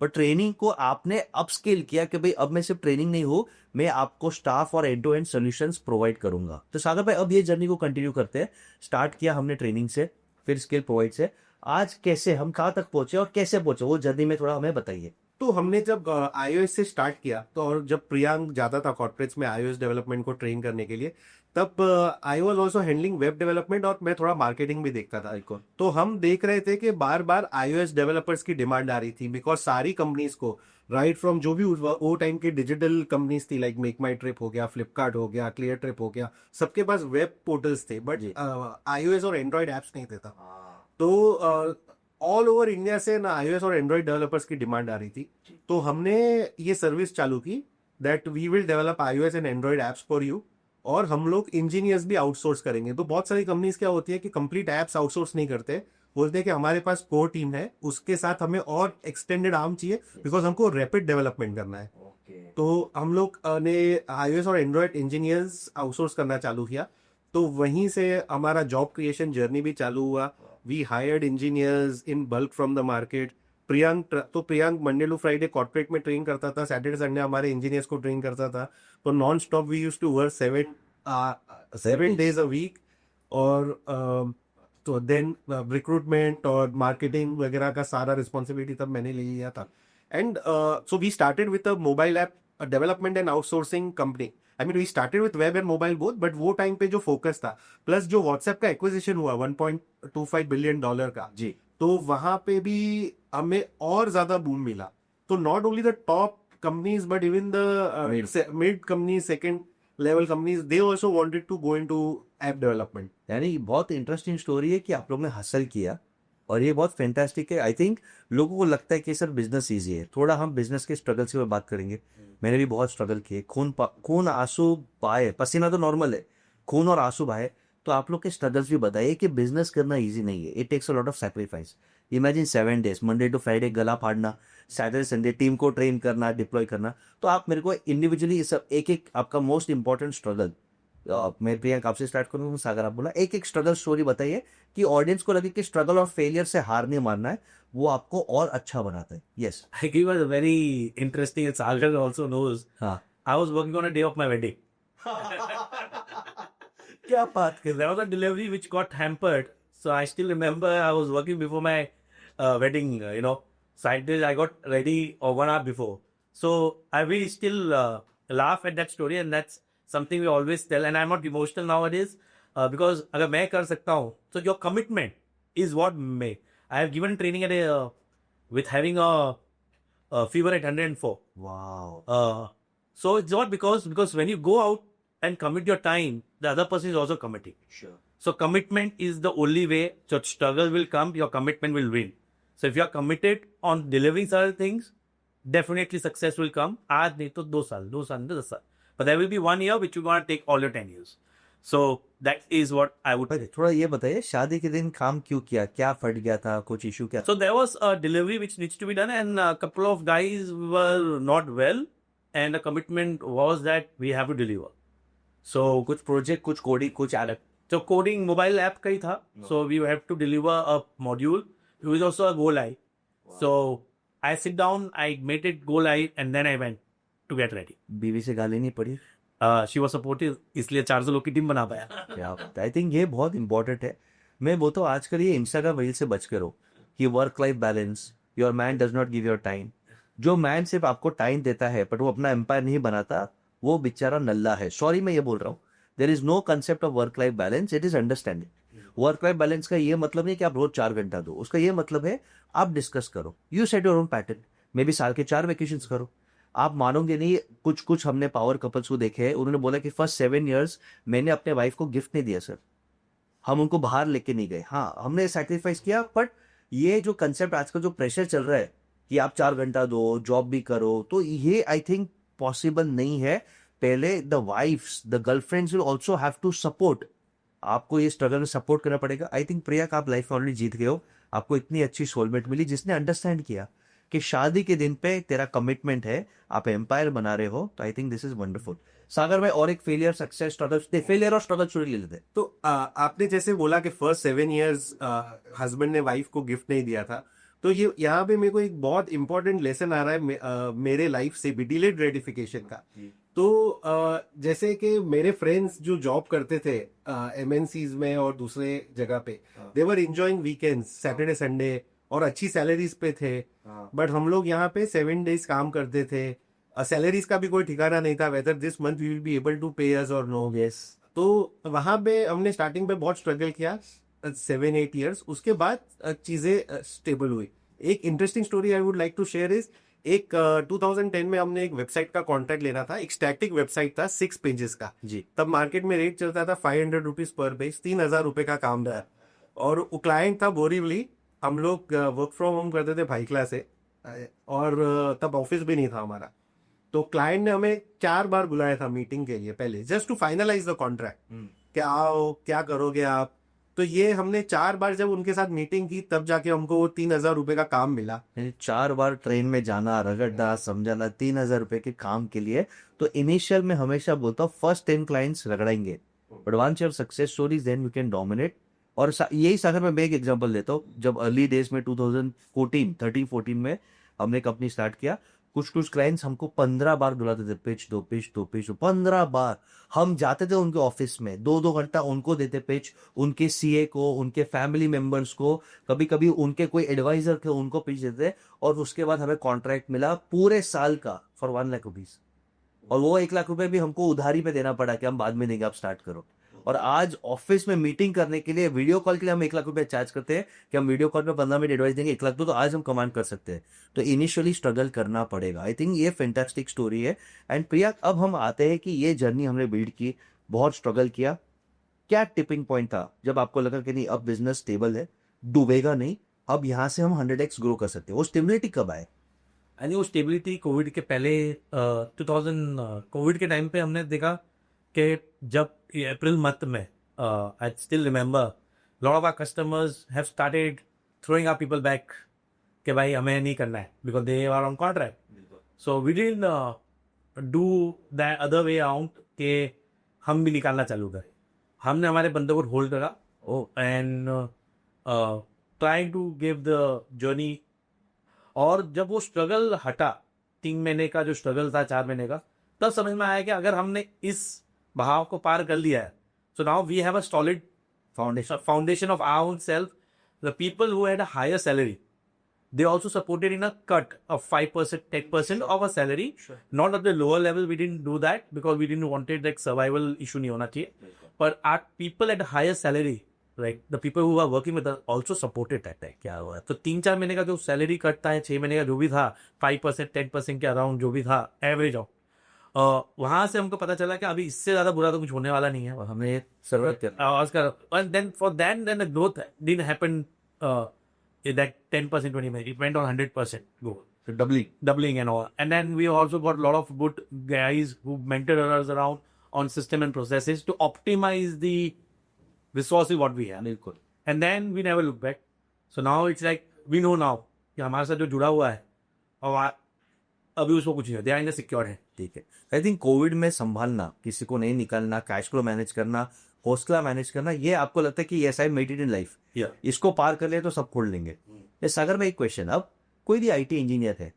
[SPEAKER 1] पर ट्रेनिंग को आपने अप स्किल किया कि भाई अब मैं सिर्फ ट्रेनिंग नहीं हूं, मैं आपको स्टाफ और and to end solutions provide करूंगा. तो सागर भाई अब ये जर्नी को कंटिन्यू करते हैं. स्टार्ट किया हमने ट्रेनिंग से, फिर स्किल प्रोवाइड से. आज कैसे हम कहाँ तक पहुंचे और कैसे पहुंचे वो जर्नी में थोड़ा हमें बताइए.
[SPEAKER 2] तो हमने जब iOS से स्टार्ट किया तो और जब प्रियांक जाता था कॉर्पोरेट्स में iOS डेवलपमेंट को ट्रेन करने के लिए, तब I was also handling web development और मैं थोड़ा मार्केटिंग भी देखता था. तो हम देख रहे थे कि बार बार iOS डेवलपर्स की डिमांड आ रही थी बिकॉज सारी कंपनीज को राइट फ्रॉम जो भी वो टाइम की डिजिटल कंपनीज थी लाइक मेक माई ट्रिप हो गया, फ्लिपकार्ट हो गया, क्लियर ट्रिप हो गया, सबके पास वेब पोर्टल्स थे बट iOS और एंड्रॉइड एप्स नहीं थे. तो ऑल ओवर इंडिया से ना iOS और एंड्रॉइड डेवलपर्स की डिमांड आ रही थी. तो हमने ये सर्विस चालू की that we will develop iOS and android apps for you और हम लोग इंजीनियर्स भी आउटसोर्स करेंगे. तो बहुत सारी कंपनीज क्या होती है कि कंप्लीट एप्स आउटसोर्स नहीं करते, बोलते हैं कि हमारे पास कोर टीम है, उसके साथ हमें और एक्सटेंडेड आर्म चाहिए बिकॉज हमको रैपिड डेवलपमेंट करना है. तो हम लोग ने iOS और एंड्रॉइड इंजीनियर्स आउटसोर्स करना चालू किया. तो वहीं से हमारा जॉब क्रिएशन जर्नी भी चालू हुआ. We hired engineers in bulk from the market. Priyank Monday to Friday corporate में ट्रेन करता था, सैटरडे संडे हमारे इंजीनियर्स को ट्रेन करता था. तो non stop we used to work 7 days a week. और तो देन रिक्रूटमेंट और मार्केटिंग वगैरह का सारा रिस्पॉन्सिबिलिटी तब मैंने ले लिया था. And so we started with a mobile app development and outsourcing company. I mean we started with web and mobile both, but वो टाइम पे जो फोकस था प्लस जो व्हाट्सएप का एक्विजिशन हुआ $1.25 बिलियन का
[SPEAKER 1] जी,
[SPEAKER 2] तो वहां पे भी हमें और ज्यादा बूम मिला. तो not only the top companies but even the mid companies, second level companies, they also wanted to go into app development.
[SPEAKER 1] यानी बहुत इंटरेस्टिंग स्टोरी है कि आप लोगों ने हासिल किया और ये बहुत फैंटास्टिक है. आई थिंक लोगों को लगता है कि सर बिजनेस ईजी है. थोड़ा हम बिजनेस के स्ट्रगल से बात करेंगे. मैंने भी बहुत स्ट्रगल किए, खून आंसू बहाए, पसीना तो नॉर्मल है, खून और आंसू बहाए. तो आप लोग के स्ट्रगल्स भी बताइए कि बिजनेस करना इजी नहीं है. It takes a lot of sacrifice. Imagine 7 days, Monday to Friday गला फाड़ना, सैटरडे संडे टीम को ट्रेन करना, डिप्लॉय करना. तो आप मेरे को इंडिविजुअली सब एक आपका मोस्ट इंपॉर्टेंट स्ट्रगल, मैं प्रियंका आपसे स्टार्ट करूंगा, सागर आप बोला, एक स्ट्रगल स्टोरी बताइए कि ऑडियंस को लगे कि स्ट्रगल और फेलियर से हार नहीं मानना है, वो आपको और अच्छा बनाता है. Yes,
[SPEAKER 3] I give us a very interesting, and Sagar also knows.
[SPEAKER 1] हाँ,
[SPEAKER 3] I was working on a day of my wedding.
[SPEAKER 1] क्या बात कर.
[SPEAKER 3] There was a delivery which got hampered. So I still remember I was working before my wedding, So I got ready 1 hour before. So we still laugh at that story, and that's something we always tell. And I'm not emotional nowadays because अगर मैं कर सकता हूँ, so your commitment is what may. I have given training with having a fever at 104.
[SPEAKER 1] Wow.
[SPEAKER 3] So it's not because when you go out and commit your time, the other person is also committing.
[SPEAKER 1] Sure.
[SPEAKER 3] So commitment is the only way. So struggle will come, your commitment will win. So if you are committed on delivering certain things, definitely success will come. आज नहीं तो 2 साल, 2 साल, 10 साल. But there will be 1 year which you're gonna take all your 10 years. So that is what I would say.
[SPEAKER 1] थोड़ा ये बताइए, शादी के दिन काम क्यों किया, क्या फट गया था, कुछ इशू क्या?
[SPEAKER 3] So there was a delivery which needs to be done, and a couple of guys were not well, and the commitment was that we have to deliver. So
[SPEAKER 1] कुछ प्रोजेक्ट, कुछ कोडिंग, कुछ अलग.
[SPEAKER 3] so coding mobile app का ही था. So we have to deliver a module. It was also a go live. So I sit down, I made it go live, and then I went to get ready.
[SPEAKER 1] बीवी से गाली नहीं पड़ी?
[SPEAKER 3] She was supportive, इसलिए 400 लोग की team बना पाया.
[SPEAKER 1] क्या बात है. आई थिंक ये बहुत इंपॉर्टेंट है. मैं बोलता हूँ आजकल ये इंस्टाग्राम रील से बच कर हो कि work life balance, your man does not give your time. जो मैन सिर्फ आपको टाइम देता है बट वो अपना एम्पायर नहीं बनाता, वो बेचारा नल्ला है. सॉरी मैं ये बोल रहा हूँ. There is no concept of work life balance. It is understanding. Work life balance का ये मतलब नहीं कि आप रोज 4 घंटा दो. उसका ये मतलब है आप डिस्कस करो. You set your own pattern. May be साल के 4 वेकेशन करो. आप मानोगे नहीं, कुछ हमने पावर कपल्स को देखे हैं, उन्होंने बोला कि फर्स्ट 7 years मैंने अपने वाइफ को गिफ्ट नहीं दिया सर. हम उनको बाहर लेके नहीं गए. हाँ, हमने सैक्रिफाइस किया, बट ये जो कंसेप्ट आजकल जो प्रेशर चल रहा है कि आप 4 घंटा दो, जॉब भी करो, तो ये आई थिंक पॉसिबल नहीं है. पहले the wives, the girlfriends will also have to support. आपको ये स्ट्रगल में सपोर्ट करना पड़ेगा. आई थिंक प्रिया आप लाइफ में ऑलरेडी जीत गए हो. आपको इतनी अच्छी सोलमेट मिली जिसने अंडरस्टैंड किया कि शादी के दिन पे तेरा कमिटमेंट है, आप एम्पायर बना रहे हो. तो I think this is wonderful. Sagar में और एक फेलियर, सक्सेस, स्ट्रगल, फेलियर और स्ट्रगल स्टोरी ले लेते.
[SPEAKER 2] तो आपने जैसे बोला कि फर्स्ट 7 years हस्बैंड ने वाइफ को गिफ्ट नहीं दिया था, तो ये यहाँ पे मेरे को एक बहुत इंपॉर्टेंट लेसन आ रहा है मेरे लाइफ से भी, डिलेड ग्रेटिफिकेशन का. तो जैसे कि मेरे फ्रेंड्स जो जॉब करते थे MNCs में और दूसरे जगह पे, दे वर एंजॉयिंग वीकेंड्स, सैटरडे संडे, और अच्छी सैलरीज पे थे. बट हम लोग यहाँ पे 7 days काम करते थे. सैलरीज का भी कोई ठिकाना नहीं था, whether this month we will be able to pay us और नो.
[SPEAKER 1] यस.
[SPEAKER 2] तो वहां पे हमने स्टार्टिंग पे बहुत स्ट्रगल किया 7-8 years. उसके बाद चीजें स्टेबल हुई. एक interesting story I would like to share is, एक 2010 में हमने एक वेबसाइट का कॉन्ट्रैक्ट लेना था. एक स्टैटिक वेबसाइट था 6 pages का
[SPEAKER 1] जी.
[SPEAKER 2] तब मार्केट में रेट चलता था 500 रुपीज पर पेज, 3000 रुपए का काम था. और वो क्लाइंट था बोरीवली. हम लोग वर्क फ्रॉम होम करते थे भाईकला से, और तब ऑफिस भी नहीं था हमारा. तो क्लाइंट ने हमें 4 बार बुलाया था मीटिंग के लिए पहले, just to finalise the contract. क्या आओ, क्या करोगे आप. तो ये हमने 4 बार जब उनके साथ मीटिंग की, तब जाके हमको वो 3000 रुपए का काम मिला.
[SPEAKER 1] 4 बार ट्रेन में जाना, रगड़ना, समझाना, 3000 रुपए के काम के लिए. तो इनिशियल में हमेशा बोलता हूँ फर्स्ट 10 क्लाइंट्स रगड़ेंगे, but once you have success stories then you can dominate. और यही सागर में मैं एक एग्जांपल देता हूँ. जब अर्ली डेज में 2013-14 में हमने कंपनी स्टार्ट किया, कुछ क्लाइंट्स हमको 15 बार बुलाते थे, पिच दो, पिच दो, पिच दो. 15 बार हम जाते थे उनके ऑफिस में, 2-2 घंटा उनको देते पिच, उनके सीए को, उनके फैमिली मेंबर्स को, कभी कभी उनके कोई एडवाइजर थे उनको पिच देते. और उसके बाद हमें कॉन्ट्रैक्ट मिला पूरे साल का फॉर 1 लाख रुपीज. और वो 1 लाख रुपए भी हमको उधारी पे देना पड़ा कि हम बाद में देंगे, आप स्टार्ट करो. और आज ऑफिस में मीटिंग करने के लिए, वीडियो कॉल के लिए हम 1 लाख रुपए चार्ज करते हैं कि हम वीडियो कॉल में 15 मिनट एडवाइस देंगे, 1 लाख तो आज हम कमांड कर सकते हैं. तो इनिशियली स्ट्रगल करना पड़ेगा. आई थिंक ये फैंटास्टिक स्टोरी है. एंड प्रिया, अब हम आते हैं कि ये जर्नी हमने बिल्ड की, बहुत स्ट्रगल किया. क्या टिपिंग पॉइंट था जब आपको लगा कि नहीं अब बिजनेस स्टेबल है, डूबेगा नहीं, अब यहाँ से हम 100x ग्रो कर सकते हैं? वो स्टेबिलिटी कब आए?
[SPEAKER 3] यानी वो स्टेबिलिटी कोविड के पहले, 2000 कोविड के टाइम पे हमने देखा कि जब अप्रैल मंथ में, I still remember, lot of our customers have started throwing our people back कि भाई हमें नहीं करना है, because they are on contract. So we didn't do that other way around कि हम भी निकालना चालू करें. हमने हमारे बंदों को होल्ड करा and trying to give the journey. और जब वो स्ट्रगल हटा, 3 महीने का जो स्ट्रगल था, 4 महीने का, तब समझ में आया कि अगर हमने इस बहाव को पार कर लिया है, so now we have a solid foundation of our own self. The people who had a higher salary, they also supported in a cut of 5%, 10% of a salary.
[SPEAKER 1] Sure.
[SPEAKER 3] Not at the lower level, we didn't do that because we didn't wanted like survival issue नहीं होना चाहिए. But our people at a higher salary, like the people who are working with us, also supported that. क्या हुआ? तो 3-4 महीने का जो salary कटता है, 6 महीने का जो भी था, 5%, 10% के अराउंड जो भी था, एवरेज ऑफ, वहां से हमको पता चला कि अभी इससे ज्यादा बुरा तो कुछ होने वाला नहीं है
[SPEAKER 1] और हमें ये सर्वाइव करना
[SPEAKER 3] Oscar, and then for then the growth didn't happen in that 10% 20%. It went on 100% growth,
[SPEAKER 1] है
[SPEAKER 3] doubling and all. And then we also got a lot of good guys who mentored us around on system and processes to optimize the resources what we have.
[SPEAKER 1] बिल्कुल
[SPEAKER 3] And then we never look back. So now it's like we know now कि हमारे साथ जो जुड़ा हुआ है और अभी उसको कुछ नहीं, दे आर इन सिक्योर है.
[SPEAKER 1] ठीक है. आई थिंक कोविड में संभालना, किसी को नहीं निकालना, कैश फ्लो मैनेज करना, हौसला मैनेज करना, ये आपको लगता है कि yes I made it in life,
[SPEAKER 3] Yeah.
[SPEAKER 1] इसको पार कर ले तो सब खोल लेंगे. ये सागर में एक क्वेश्चन, अब कोई भी आईटी इंजीनियर है,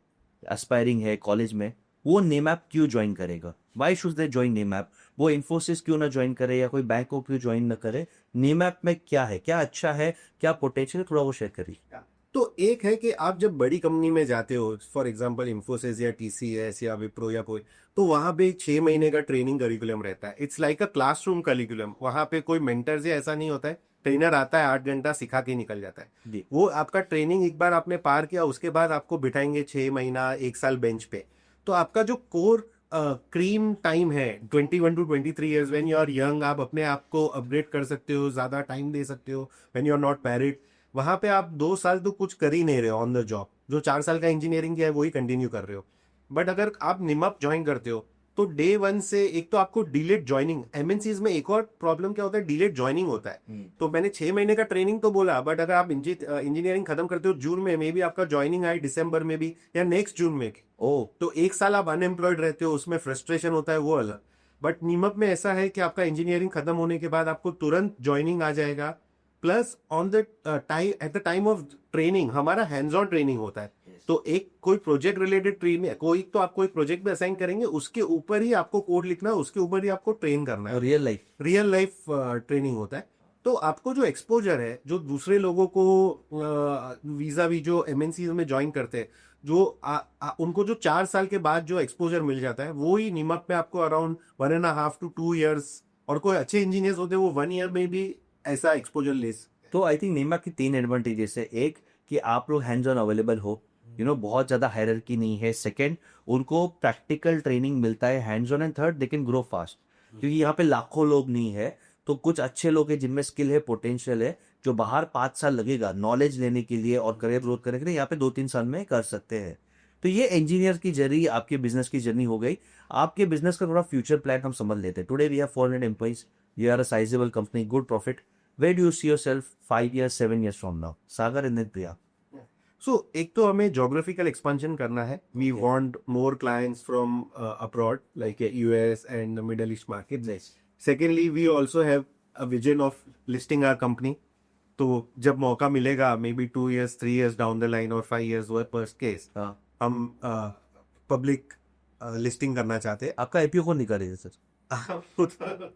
[SPEAKER 1] एस्पायरिंग है कॉलेज में, वो नेमैप क्यों ज्वाइन करेगा? Why should they join Nemap? वो इन्फोसिस क्यों ना ज्वाइन करे या कोई बैंक को क्यों ज्वाइन न करे? नेमैप में क्या है, क्या अच्छा है, क्या पोटेंशियल, थोड़ा वो शेयर करिए.
[SPEAKER 2] तो एक है कि आप जब बड़ी कंपनी में जाते हो, फॉर एग्जांपल इंफोसिस या टीसीएस या विप्रो या कोई, तो वहां पे 6 महीने का ट्रेनिंग करिकुलम रहता है. It's like a classroom curriculum. वहां पे कोई मेंटर या ऐसा नहीं होता है. ट्रेनर आता है 8 घंटा सिखा के निकल जाता है.
[SPEAKER 1] जी.
[SPEAKER 2] वो आपका ट्रेनिंग एक बार आपने पार किया, उसके बाद आपको बिठाएंगे 6 महीना 1 साल बेंच पे. तो आपका जो कोर क्रीम टाइम है 21 to 23 years, when you are young, आप अपने आप को अपग्रेड कर सकते हो, ज्यादा टाइम दे सकते हो. When you are not married, वहां पे आप 2 साल तो कुछ कर ही नहीं रहे हो ऑन द जॉब. जो 4 साल का इंजीनियरिंग किया है वही कंटिन्यू कर रहे हो. बट अगर आप निमप ज्वाइन करते हो तो डे 1 से एक तो आपको डिलेड ज्वाइनिंग. एमएनसीज में एक और प्रॉब्लम क्या होता है, डिलेड ज्वाइनिंग होता है. तो मैंने 6 महीने का ट्रेनिंग तो बोला, बट अगर आप इंजीनियरिंग खत्म करते हो जून में, मे बी आपका ज्वाइनिंग आए दिसंबर में भी या नेक्स्ट जून में,
[SPEAKER 1] ओ,
[SPEAKER 2] तो 1 साल आप अनएम्प्लॉयड रहते हो. उसमें फ्रस्ट्रेशन होता है, वो अलग. बट निमप में ऐसा है कि आपका इंजीनियरिंग खत्म होने के बाद आपको तुरंत ज्वाइनिंग आ जाएगा. Plus on the time, at the time of training हमारा हैंड्स ऑन ट्रेनिंग होता है. तो एक कोई प्रोजेक्ट रिलेटेड ट्रेनिंग, कोई तो आपको एक प्रोजेक्ट में असाइन करेंगे, उसके ऊपर ही आपको कोड लिखना है, उसके ऊपर ही आपको ट्रेन करना है.
[SPEAKER 1] रियल लाइफ
[SPEAKER 2] ट्रेनिंग होता है. तो आपको जो एक्सपोजर है, जो दूसरे लोगों को वीजा भी जो एमएनसी में ज्वाइन करते हैं, जो उनको जो 4 साल के बाद जो एक्सपोजर मिल जाता है, वो ही निमक में आपको अराउंड 1.5 to 2 ईयर्स, और कोई अच्छे इंजीनियर्स होते हैं वो 1 ईयर में भी ऐसा एक्सपोजर ले सकते हैं.
[SPEAKER 1] तो आई थिंक नेमैप की 3 एडवांटेजेस है. एक कि आप लोग हैंड्स ऑन अवेलेबल हो, बहुत ज्यादा हायरार्की नहीं है. सेकंड, उनको प्रैक्टिकल ट्रेनिंग मिलता है hands on. And third, they can grow fast, क्योंकि यहाँ पे लाखों लोग नहीं है, तो कुछ अच्छे लोग हैं जिनमें स्किल है, पोटेंशियल है, जो बाहर 5 साल लगेगा नॉलेज लेने के लिए और करियर ग्रोथ करने के लिए, यहाँ पे 2-3 साल में कर सकते हैं. तो ये इंजीनियर की जर्नी आपके बिजनेस की जर्नी हो गई. आपके बिजनेस का थोड़ा फ्यूचर प्लान हम समझ लेते हैं. Today we have 400 employees, you are a sizeable company, good profit. Where do you see yourself 5 years 7 years from now? Sagar and Priya.
[SPEAKER 2] So एक तो हमें जोग्राफिकल एक्सपेंशन करना है. We want more clients from abroad, like US and Middle East market. Secondly, we also have a vision of listing our company. तो जब मौका मिलेगा, may be 2 years 3 years down the line और 5 years worst case, हम public listing करना चाहते हैं.
[SPEAKER 1] आपका आईपीओ कौन निकालेगा सर?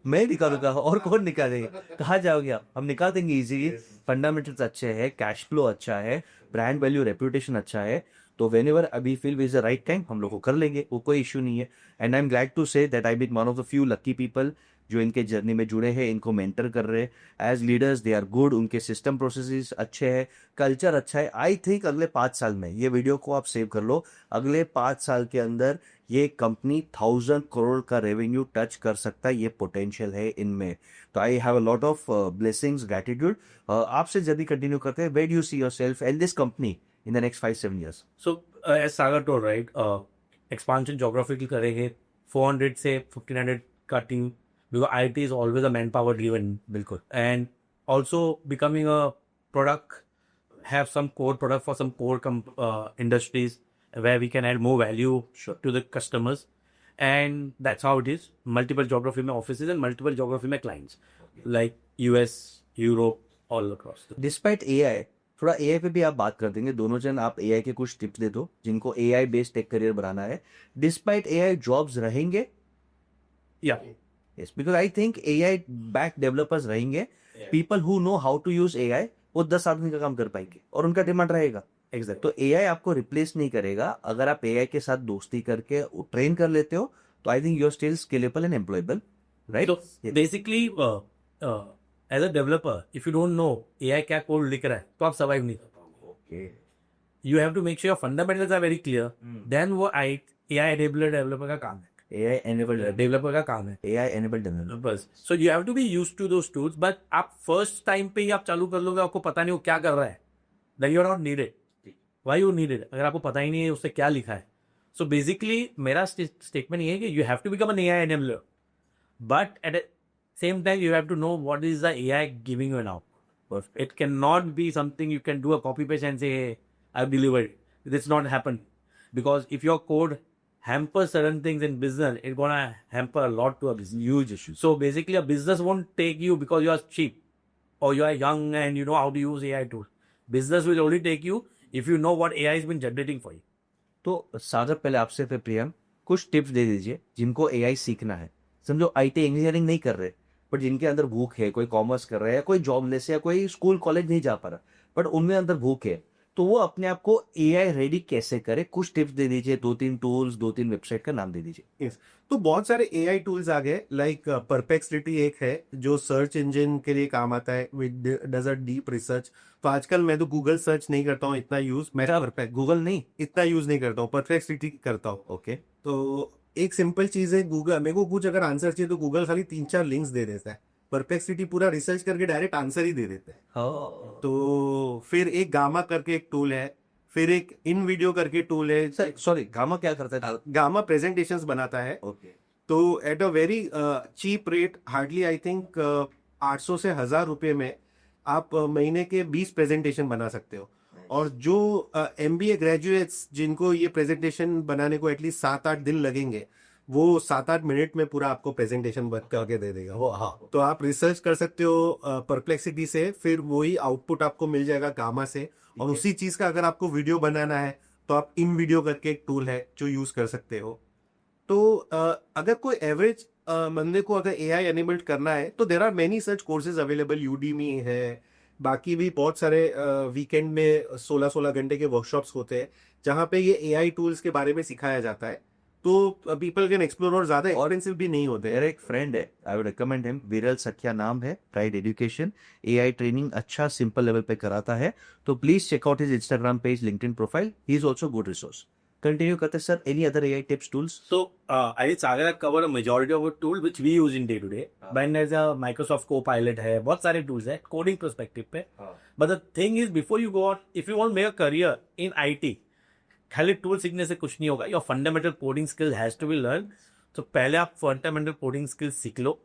[SPEAKER 1] मैं निकालूंगा, और कौन निकालेगा? कहाँ जाओगे आप? हम निकाल देंगे इजीली. फंडामेंटल्स अच्छे हैं, कैश फ्लो अच्छा है, ब्रांड वैल्यू रेपुटेशन अच्छा है. तो वेन एवर अभी feel is the right time, हम लोग को कर लेंगे, वो कोई इश्यू नहीं है. And I am glad to say that I been one of the few lucky people जो इनके जर्नी में जुड़े हैं, इनको मेंटर कर रहे हैं. As leaders they are good, उनके सिस्टम प्रोसेसेस अच्छे हैं, कल्चर अच्छा है. आई थिंक अगले 5 साल में, ये वीडियो को आप सेव कर लो, अगले 5 साल के अंदर ये कंपनी 1000 करोड़ का रेवेन्यू टच कर सकता है. ये पोटेंशियल है इनमें. तो I have a lot of blessings, gratitude. आपसे जल्दी कंटिन्यू करते हैं. Where do you see yourself and this company in the next 5-7 years?
[SPEAKER 3] So, as Sagar told, right, expansion geographical करेंगे, 400 से 1500 का team, because IT is always a manpower driven.
[SPEAKER 1] बिल्कुल.
[SPEAKER 3] And also becoming a product, have some core product for some core industries where we can add more value to the customers. And that's how it is. Multiple geography में offices and multiple geography में clients. Like US, Europe, all across.
[SPEAKER 1] Despite AI, थोड़ा AI पे भी आप बात कर देंगे. दोनों जन आप एआई के कुछ टिप्स दे दो जिनको एआई बेस्ड टेक करियर बनाना है. डिस्पाइट एआई जॉब्स रहेंगे?
[SPEAKER 3] Yeah.
[SPEAKER 1] Yes, because I think AI back developers रहेंगे. People who know how to use AI, वो 10 आदमी का काम कर पाएंगे और उनका डिमांड रहेगा.
[SPEAKER 3] Exactly.
[SPEAKER 1] तो एआई आपको रिप्लेस नहीं करेगा. अगर आप एआई के साथ दोस्ती करके ट्रेन कर लेते हो, तो I think you are still scalable and employable, right?
[SPEAKER 3] So basically, as a developer, if you don't know AI क्या कोड लिख रहा है, तो आप सर्वाइव नहीं कर पाओगे. You have to make sure your fundamentals are very clear. Then वो AI enabler developer का काम है.
[SPEAKER 1] AI enabled
[SPEAKER 3] डेवलपर का काम है
[SPEAKER 1] AI enabled developer.
[SPEAKER 3] बस. So you have to be used to those tools, but आप फर्स्ट टाइम पे ही आप चालू कर लोगे, आपको पता नहीं वो क्या कर रहा है, then you are not needed. Why you need it? अगर आपको पता ही नहीं है उससे क्या लिखा है. So basically मेरा स्टेटमेंट ये है कि you have to become an AI enabler, but at the same time you have to know what is the AI giving you now. It cannot be something you can do a copy paste and say, hey, I've delivered. It's not happen, because if your code hampers certain things in business, it's gonna hamper a lot to a business.
[SPEAKER 1] Huge issue.
[SPEAKER 3] So basically, a business won't take you because you are cheap or you are young and you know how to use AI tools. Business will only take you if you know what AI has been generating for you.
[SPEAKER 1] तो सागर पहले आपसे फिर प्रियम कुछ tips दे दीजिए जिनको AI सीखना है. समझो IT इंजीनियरिंग नहीं कर रहे, बट जिनके अंदर भूख है, कोई कॉमर्स कर रहा है, कोई जॉबलेस है, कोई स्कूल कॉलेज नहीं जा पा रहा, बट उनमें अंदर भूख है, तो वो अपने आप को AI रेडी कैसे करे? कुछ टिप्स दे दीजिए, 2-3 टूल्स, 2-3 वेबसाइट का नाम दे दीजिए.
[SPEAKER 2] तो बहुत सारे AI टूल्स आ गए, लाइक परप्लेक्सिटी एक है जो सर्च इंजन के लिए काम आता है, with does a deep research. तो आजकल मैं तो गूगल सर्च नहीं करता हूँ इतना यूज, मैं
[SPEAKER 1] गूगल नहीं
[SPEAKER 2] इतना यूज नहीं करता हूँ, परप्लेक्सिटी करता हूँ.
[SPEAKER 1] ओके.
[SPEAKER 2] तो एक सिंपल चीज है, गूगल मेरे को कुछ अगर आंसर चाहिए तो गूगल खाली 3-4 लिंक्स दे देता है. परप्लेक्सिटी पूरा रिसर्च करके डायरेक्ट आंसर ही दे देता है. तो फिर एक गामा करके एक टूल है, फिर एक इन वीडियो करके टूल है.
[SPEAKER 1] सॉरी, गामा क्या करता है?
[SPEAKER 2] गामा प्रेजेंटेशंस बनाता है.
[SPEAKER 1] ओके.
[SPEAKER 2] तो at a very cheap rate, hardly I think 800 से 1000 रुपए में आप महीने के 20 प्रेजेंटेशन बना सकते हो. और जो MBA ग्रेजुएट्स जिनको ये प्रेजेंटेशन बनाने को एटलीस्ट 7-8 दिन लगेंगे, वो 7-8 मिनट में पूरा आपको प्रेजेंटेशन बन करके दे देगा. वो हाँ, तो आप रिसर्च कर सकते हो परप्लेक्सिटी से, फिर वही आउटपुट आपको मिल जाएगा गामा से. और उसी चीज का अगर आपको वीडियो बनाना है तो आप इन वीडियो करके एक टूल है जो यूज कर सकते हो. तो अगर कोई एवरेज बंदे को अगर AI एनेबल्ड करना है तो there are many such courses available. Udemy है, बाकी भी बहुत सारे वीकेंड में 16-16 घंटे के वर्कशॉप्स होते हैं जहाँ पे ये AI टूल्स के बारे में सिखाया जाता है. तो पीपल कैन एक्सप्लोर, और ज्यादा एक्सपेंसिव भी नहीं होते.
[SPEAKER 1] मेरा एक फ्रेंड है, आई वुड रिकमेंड हिम. विरल सख्या नाम है, प्राइड एजुकेशन. AI ट्रेनिंग अच्छा सिंपल लेवल पे कराता है, तो please check out his Instagram page, LinkedIn profile. He is also good resource. Continue करते sir. Any other AI tips, tools?
[SPEAKER 3] So I think Sagar have covered a majority of the tool which we use in day to day. But there's a Microsoft Copilot है, बहुत सारे tools है coding perspective पे. But the thing is, before you go out, if you want to make a career in IT, खाली tool सीखने से कुछ नहीं होगा. Your fundamental coding skill has to be learn. तो पहले आप फंडामेंटल कोडिंग स्किल सीख लो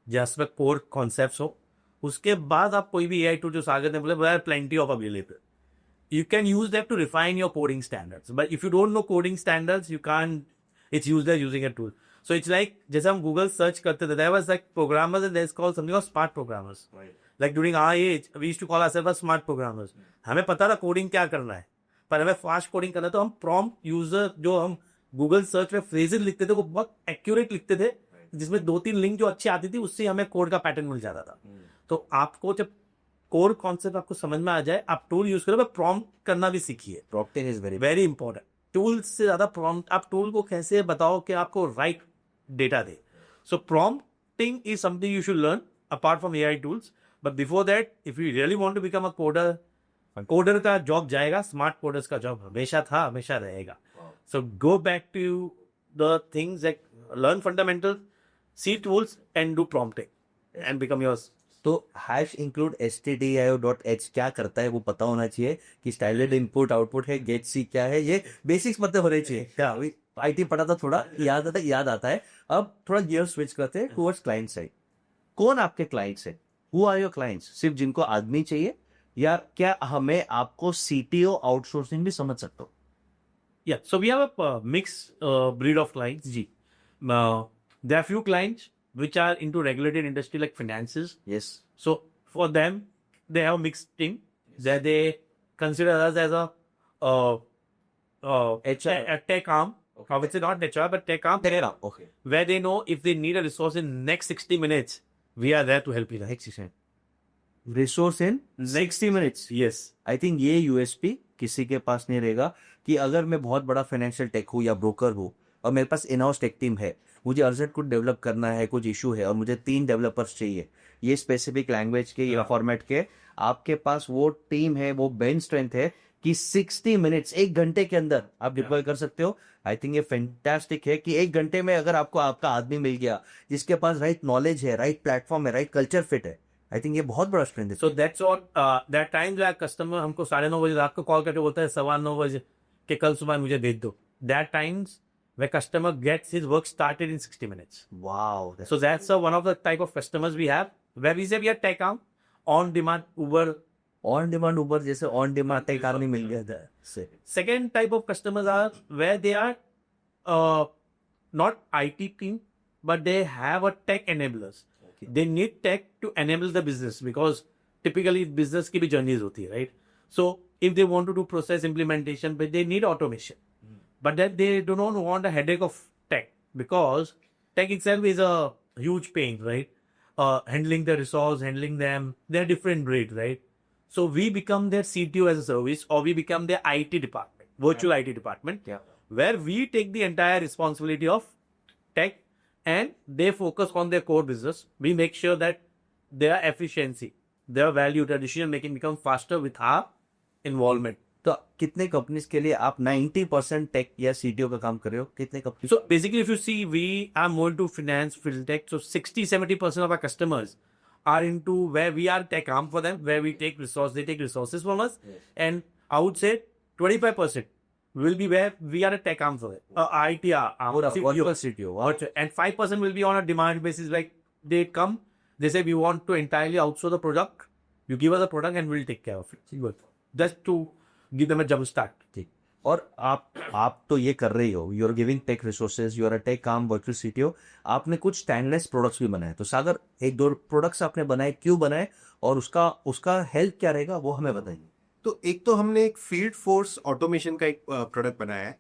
[SPEAKER 3] जिसमें कोर कॉन्सेप्ट्स हो. उसके बाद आप कोई भी AI टूल, जो सागर ने बोले, plenty of available. You can use them to refine your coding standards. But if you don't know coding standards, you can't, it's useless using a tool. So it's like, जैसे हम Google search करते थे, there was like programmers and there's called something called smart programmers. Right. Like during our age, we used to call ourselves as smart programmers. हमें पता था coding क्या करना है, पर हमें फास्ट कोडिंग करना है, तो हम प्रॉम्प्ट यूजर, जो हम गूगल सर्च में फ्रेजेस लिखते थे, वो बहुत एक्यूरेट लिखते थे, जिसमें 2-3 लिंक जो अच्छी आती थी, उससे हमें कोड का पैटर्न मिल जाता था. तो आपको जब कोर कॉन्सेप्ट आपको समझ में आ जाए, आप टूल यूज करो, प्रॉम्प्ट करना भी सीखिए.
[SPEAKER 1] Prompting is very
[SPEAKER 3] very important. Tool से ज्यादा प्रॉम्प्ट, आप टूल को कैसे बताओ कि आपको राइट डेटा दे. So prompting is something you should learn apart from AI tools. But before that, if you really want to become a coder, coder का जॉब जाएगा, स्मार्ट कोडर्स का जॉब हमेशा था, हमेशा रहेगा. So go back to the things like learn fundamental, see tools and do prompting and become yours.
[SPEAKER 1] तो hash include stdio.h क्या करता है वो पता होना चाहिए, कि स्टाइल्ड इनपुट आउटपुट है, गेट सी क्या है, ये बेसिक्स पता होने चाहिए. क्या अभी IT पढ़ा था, थोड़ा याद आता है. अब थोड़ा गियर स्विच करते हैं टुवर्ड्स क्लाइंट साइड. कौन आपके क्लाइंट्स है? Who are your clients? सिर्फ जिनको आदमी चाहिए, या क्या हमें आपको CTO आउटसोर्सिंग भी समझ सकते हो?
[SPEAKER 3] Yeah, so we have a mixed breed of clients.
[SPEAKER 1] Ji.
[SPEAKER 3] There are few clients which are into regulated industry like finances.
[SPEAKER 1] Yes.
[SPEAKER 3] So for them, they have a mixed team that they consider us as a tech arm. Obviously not HR, but tech arm.
[SPEAKER 1] Okay.
[SPEAKER 3] Where they know if they need a resource in next 60 minutes, we are there to help you.
[SPEAKER 1] Resource in 60 minutes.
[SPEAKER 3] Yes.
[SPEAKER 1] I think ये USP किसी के पास नहीं रहेगा, कि अगर मैं बहुत बड़ा फाइनेंशियल टेक हूँ या ब्रोकर हूँ और मेरे पास इन हाउस टेक टीम है, मुझे अर्जेंट कुछ डेवलप करना है, कुछ इशू है और मुझे 3 डेवलपर्स चाहिए, ये स्पेसिफिक लैंग्वेज के या फॉर्मेट के, आपके पास वो टीम है, वो बेंच स्ट्रेंथ है कि 60 मिनट्स 1 घंटे के अंदर आप डिप्लॉय कर सकते हो। आई थिंक ये फैंटास्टिक है कि 1 घंटे में अगर आपको आपका आदमी मिल गया जिसके पास राइट नॉलेज है, राइट प्लेटफॉर्म है, राइट कल्चर फिट है, आई थिंक ये बहुत बड़ा स्ट्रेंथ है।
[SPEAKER 3] So that's what that time जो है कस्टमर हमको 9:30 रात को कॉल करके बोलता है 9:15 कि कल सुबह मुझे भेज दो। That times where customer gets his work started in 60 minutes.
[SPEAKER 1] Wow,
[SPEAKER 3] So that's one of the type of customers we have where we say we are tech arm, on demand Uber.
[SPEAKER 1] On demand Uber जैसे on demand एक आदमी मिल गया था से।
[SPEAKER 3] Second type of customers are where they are not IT team but they have a tech enablers. They need tech to enable the business because typically business की भी journeys होती है, right? So if they want to do process implementation, but they need automation, but that they do not want a headache of tech because tech itself is a huge pain, right? Handling the resource, handling them, they're different breed, right? So we become their CTO as a service, or we become their IT department, virtual IT department, where we take the entire responsibility of tech and they focus on their core business. We make sure that their efficiency, their value, their decision making become faster with our involvement.
[SPEAKER 1] तो कितने companies के लिए आप 90% take या CTO का काम कर रहे हो? कितने company?
[SPEAKER 3] So basically, if you see, we are more into finance, fintech. So 60-70% of our customers are into where we are tech arm for them, where we take resource, they take resources from us, and I would say 25% will be where we are a tech arm for them. IT arm,
[SPEAKER 1] virtual CTO.
[SPEAKER 3] and 5% will be on a demand basis. Like they come, they say we want to entirely outsource the product. You give us the product and we'll take care of it. Just to give them a jump start.
[SPEAKER 1] ठीक। और आप तो ये कर रही हो, you are giving tech resources, you are a tech cum virtual CTO. आपने कुछ स्टैंडलेस प्रोडक्ट्स भी बनाए, तो सागर एक दो प्रोडक्ट्स आपने बनाए, क्यों बनाए और उसका हेल्प क्या रहेगा वो हमें बताइए।
[SPEAKER 2] तो एक तो हमने एक फील्ड फोर्स ऑटोमेशन का एक प्रोडक्ट बनाया है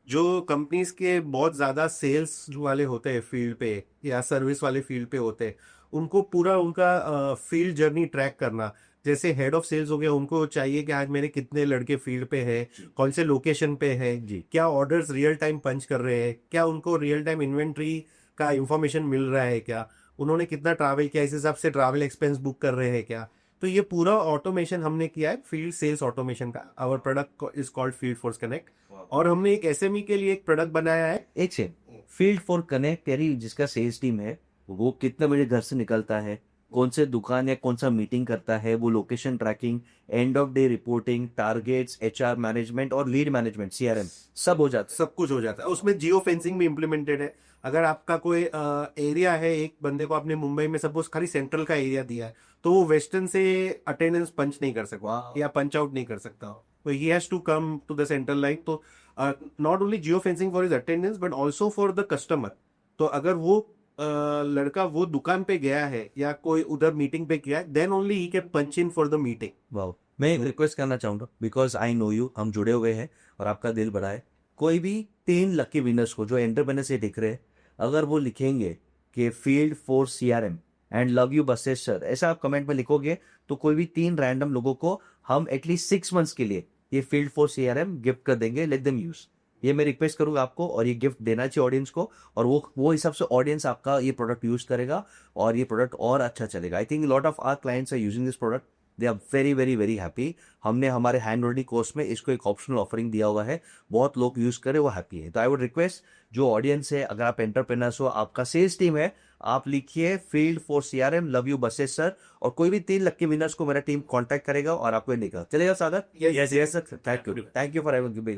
[SPEAKER 2] जो कंपनीज के बहुत ज्यादा सेल्स वाले होते हैं फील्ड पे या सर्विस वाले फील्ड पे होते हैं, उनको पूरा उनका फील्ड जर्नी ट्रैक करना। जैसे हेड ऑफ सेल्स हो गया, उनको चाहिए कि आज मेरे कितने लड़के फील्ड पे हैं, कौन से लोकेशन पे है, क्या ऑर्डर्स रियल टाइम पंच कर रहे हैं, क्या उनको रियल टाइम इन्वेंट्री का इंफॉर्मेशन मिल रहा है, क्या उन्होंने कितना ट्रैवल किया, इस हिसाब से ट्रैवल एक्सपेंस बुक कर रहे हैं क्या। तो ये पूरा ऑटोमेशन हमने किया है फील्ड सेल्स ऑटोमेशन का। Our product is called Field Force Connect. और हमने एक एसएमई के लिए एक प्रोडक्ट बनाया है।
[SPEAKER 1] एक से फील्ड फॉर कनेक्ट यानी जिसका सेल्स टीम है वो कितने बजे घर से निकलता है, कौन से दुकान या कौन सा मीटिंग करता है, वो location tracking, end of day reporting, targets, HR management और लीड मैनेजमेंट, सीआरएम सब हो जाता है।
[SPEAKER 2] सब कुछ हो जाता है। उसमें जियो फेंसिंग भी इम्प्लीमेंटेड है। अगर आपका कोई एरिया है, एक बंदे को आपने मुंबई में सपोज खाली सेंट्रल का एरिया दिया है, तो वो वेस्टर्न से अटेंडेंस पंच नहीं कर सकता या पंच आउट नहीं कर सकता, तो he has to come to the central line. तो not only geo fencing for his attendance but also for the customer. तो अगर वो लड़का वो दुकान पे गया है या कोई उधर मीटिंग पे गया है, then only he can punch in for the meeting.
[SPEAKER 1] Wow, मैं रिक्वेस्ट करना चाहूंगा बिकॉज आई नो यू, हम जुड़े हुए हैं और आपका दिल बड़ा है। कोई भी 3 लकी विनर्स को जो एंटरप्रेन्योर से दिख रहे हैं, अगर वो लिखेंगे कि field force CRM and love you buses sir, ऐसा आप कमेंट में लिखोगे तो कोई भी 3 रैंडम लोगों को हम एटलीस्ट 6 मंथ्स के लिए ये फील्ड फोर्स सीआरएम गिफ्ट कर देंगे। Let them use. ये मैं रिक्वेस्ट करूंगा आपको, और ये गिफ्ट देना चाहिए ऑडियंस को, और वो हिसाब से ऑडियंस आपका ये प्रोडक्ट यूज करेगा और ये प्रोडक्ट और अच्छा चलेगा। I think lot of our clients are using this product, they are very very very happy. हमने हमारे हैंड होल्डिंग कोर्स में इसको एक ऑप्शनल ऑफरिंग दिया हुआ है, बहुत लोग यूज करे, वो हैप्पी है। तो आई वुड रिक्वेस्ट जो ऑडियंस है, अगर आप एंटरप्रेन्योर्स हो, आपका सेल्स टीम है, आप लिखिए field four CRM love you buses sir, और कोई भी 3 लक्की विनर्स को मेरा टीम कांटेक्ट करेगा और आपको निकाल चलेगा। सागर
[SPEAKER 3] Yes, yes,
[SPEAKER 1] sir, thank you for having me.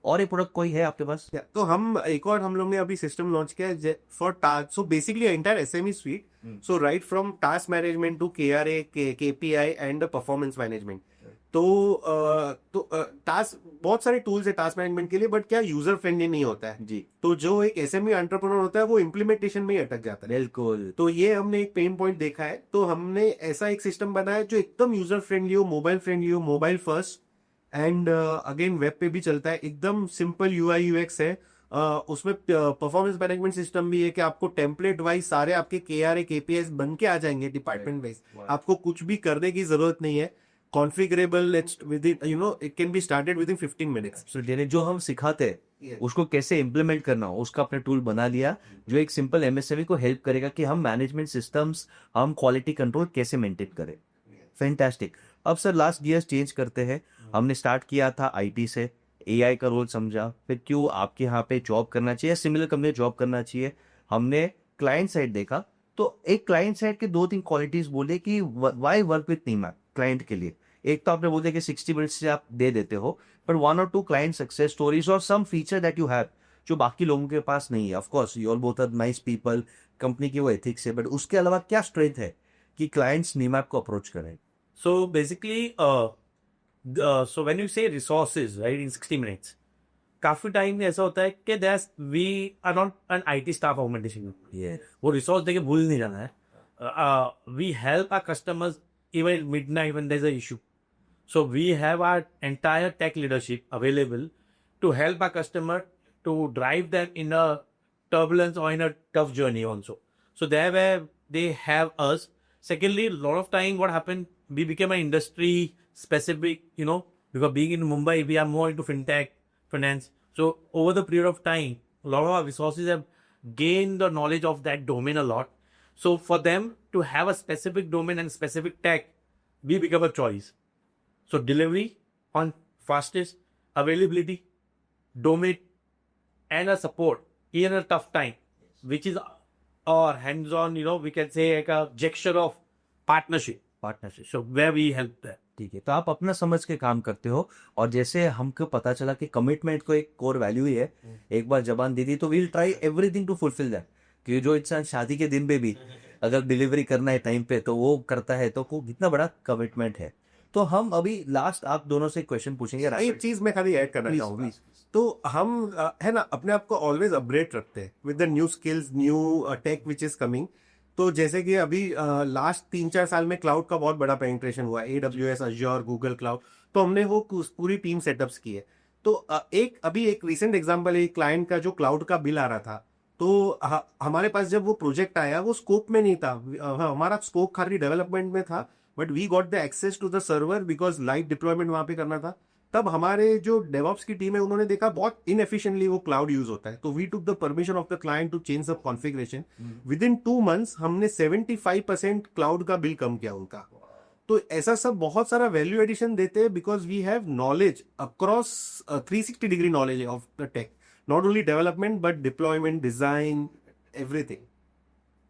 [SPEAKER 1] और एक प्रोडक्ट कोई है आपके पास?
[SPEAKER 2] तो हम एक और हम लोग ने अभी सिस्टम लॉन्च किया है for task. So basically entire SME suite, so right from task management to KRA, KPI and performance management. तो टास्क बहुत सारे टूल्स है टास्क मैनेजमेंट के लिए, बट क्या यूजर फ्रेंडली नहीं होता है
[SPEAKER 1] जी।
[SPEAKER 2] तो जो एक एसएमई एंटरप्रेन्योर होता है वो इम्प्लीमेंटेशन में ही अटक जाता है।
[SPEAKER 1] बिल्कुल।
[SPEAKER 2] तो ये हमने एक पेन पॉइंट देखा है, तो हमने ऐसा एक सिस्टम बनाया जो एकदम यूजर फ्रेंडली हो, मोबाइल फ्रेंडली हो, mobile first, and again web पे भी चलता है, एकदम सिंपल यूआई यूएक्स है। उसमें परफॉर्मेंस मैनेजमेंट सिस्टम भी है कि आपको टेम्पलेट वाइज सारे आपके केआरए केपीएस बन के आ जाएंगे डिपार्टमेंट वाइज, आपको कुछ भी करने की जरूरत नहीं है। Configurable within it can be started within 15 minutes.
[SPEAKER 1] So जो हम सिखाते हैं उसको कैसे इम्प्लीमेंट करना हो, उसका अपने टूल बना लिया जो एक सिंपल एमएसएमई को हेल्प करेगा कि हम मैनेजमेंट सिस्टम्स, हम क्वालिटी कंट्रोल कैसे मेंटेन करें। फैंटास्टिक। अब सर लास्ट गियर चेंज करते हैं, हमने स्टार्ट किया था आईटी से, एआई का रोल समझा, फिर क्यों आपके यहाँ पे जॉब करना चाहिए, सिमिलर कंपनी जॉब करना चाहिए। हमने क्लाइंट साइड देखा, तो एक क्लाइंट साइड के 2-3 क्वालिटीज बोले कि वाई वर्क विथ नीमा क्लाइंट के लिए। एक तो आपने बोल दिया कि 60 मिनट्स से आप दे देते हो, पर 1 or 2 क्लाइंट सक्सेस स्टोरीज और some feature that you have जो बाकी लोगों के पास नहीं है। Of course you all both are nice people, company की वो एथिक्स है, बट उसके अलावा क्या स्ट्रेंथ है कि क्लाइंट्स नीमैप को अप्रोच करें?
[SPEAKER 3] So basically, so when you say resources, right, in 60 minutes, काफी टाइम ऐसा होता है कि we are not an IT staff organization,
[SPEAKER 1] ये
[SPEAKER 3] वो रिसोर्स देके भूल नहीं जाना है। We help our customers even midnight when there is a issue, so we have our entire tech leadership available to help our customer to drive them in a turbulence or in a tough journey also. So there where they have us. Secondly, a lot of time what happened, we became an industry specific, because being in Mumbai, we are more into fintech, finance. So over the period of time, a lot of our resources have gained the knowledge of that domain a lot. So for them to have a specific domain and specific tech, we become a choice. So delivery on fastest, availability, domain, and a support in a tough time, which is our hands-on, we can say like a gesture of partnership.
[SPEAKER 1] Partnership.
[SPEAKER 3] So where we help them.
[SPEAKER 1] ठीक है, तो आप अपना समझ के काम करते हो, और जैसे हमको पता चला कि कमिटमेंट को एक कोर वैल्यू ही है, एक बार जबान दे दी तो we'll try everything to fulfil that. कि जो इंसान शादी के दिन पे भी अगर डिलीवरी करना है टाइम पे तो वो करता है, तो वो कितना बड़ा कमिटमेंट है। तो हम अभी लास्ट आप दोनों से क्वेश्चन पूछेंगे।
[SPEAKER 2] एक चीज मैं खाली ऐड करना
[SPEAKER 1] Please,
[SPEAKER 2] चाहूंगा।
[SPEAKER 1] please.
[SPEAKER 2] तो हम है ना अपने आप को ऑलवेज अपग्रेड रखते हैं with the new skills, new take which is coming. तो जैसे कि अभी लास्ट 3-4 साल में क्लाउड का बहुत बड़ा पेनिट्रेशन हुआ, AWS, अज्योर, गूगल क्लाउड, तो हमने वो पूरी टीम सेटअप्स की है। तो अभी एक रिसेंट एग्जांपल, एक क्लाइंट का जो क्लाउड का बिल आ रहा था, तो हमारे पास जब वो प्रोजेक्ट आया वो स्कोप में नहीं था, हमारा स्कोप खाली डेवलपमेंट में था, but we got the access to the server because light deployment वहां पे करना था। तब हमारे जो डेवॉप्स की टीम है उन्होंने देखा बहुत इनएफिशिएंटली वो क्लाउड यूज होता है, तो we took the permission of the client to change the configuration. Within 2 months हमने 75% क्लाउड का बिल कम किया उनका। तो ऐसा सब बहुत सारा वैल्यू एडिशन देते हैं because we have knowledge across 360 degree knowledge of the tech, not only development but deployment, design, everything.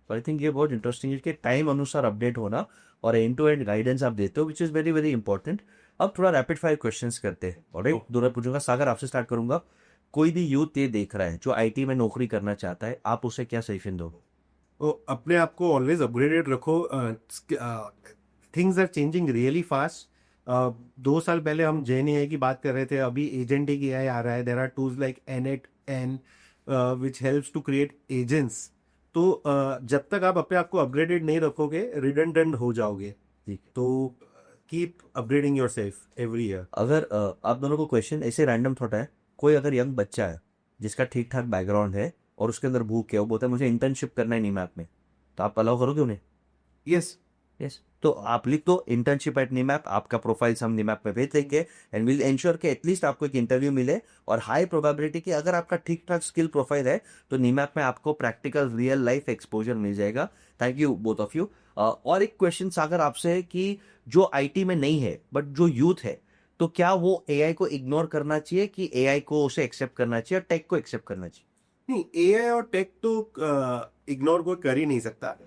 [SPEAKER 1] I think ये बहुत इंटरेस्टिंग है कि टाइम अनुसार अपडेट होना और एंड टू एंड गाइडेंस आप देते हो, which is very very important. अब थोड़ा रैपिड फायर क्वेश्चंस करते हैं, और एक दोनों पूछूंगा। सागर आपसे स्टार्ट करूंगा। कोई भी यूथ ये देख रहा है जो आईटी में नौकरी करना चाहता है, आप उसे क्या सजेशन दोगे?
[SPEAKER 2] अपने आप को ऑलवेज अपग्रेडेड रखो। Things are changing really fast. 2 साल पहले हम जेएनएआई की बात कर रहे थे, अभी एजेंटिक एआई आ रहा है। There are tools like N8N which helps to create agents. तो जब तक आप अपने आप को अपग्रेडेड नहीं रखोगे, रिडंडेंट हो जाओगे।
[SPEAKER 1] ठीक है।
[SPEAKER 2] तो keep upgrading yourself every year.
[SPEAKER 1] अगर आप दोनों को क्वेश्चन ऐसे रैंडम थॉट है, कोई अगर यंग बच्चा है जिसका ठीक ठाक बैकग्राउंड है और उसके अंदर भूख है, वो बोलता है मुझे इंटर्नशिप करना है नीमैप में, तो आप अलाउ करोगे उन्हें?
[SPEAKER 2] यस।
[SPEAKER 1] यस, तो आप लिख दो इंटर्नशिप एट नीमैप, आपका प्रोफाइल हम नीमैप में भेज देंगे, एंड विल एंश्योर कि एटलीस्ट आपको एक इंटरव्यू मिले। और हाई प्रोबेबिलिटी कि अगर आपका ठीक ठाक स्किल प्रोफाइल है तो नीमैप में आपको प्रैक्टिकल रियल लाइफ एक्सपोजर मिल जाएगा। Thank you both of you. और एक क्वेश्चन सागर आपसे है कि जो आईटी में नहीं है बट जो यूथ है, तो क्या वो एआई को इग्नोर करना चाहिए कि एआई को उसे एक्सेप्ट करना चाहिए और टेक को एक्सेप्ट करना चाहिए?
[SPEAKER 2] नहीं, एआई और टेक तो इग्नोर कोई कर ही नहीं सकता।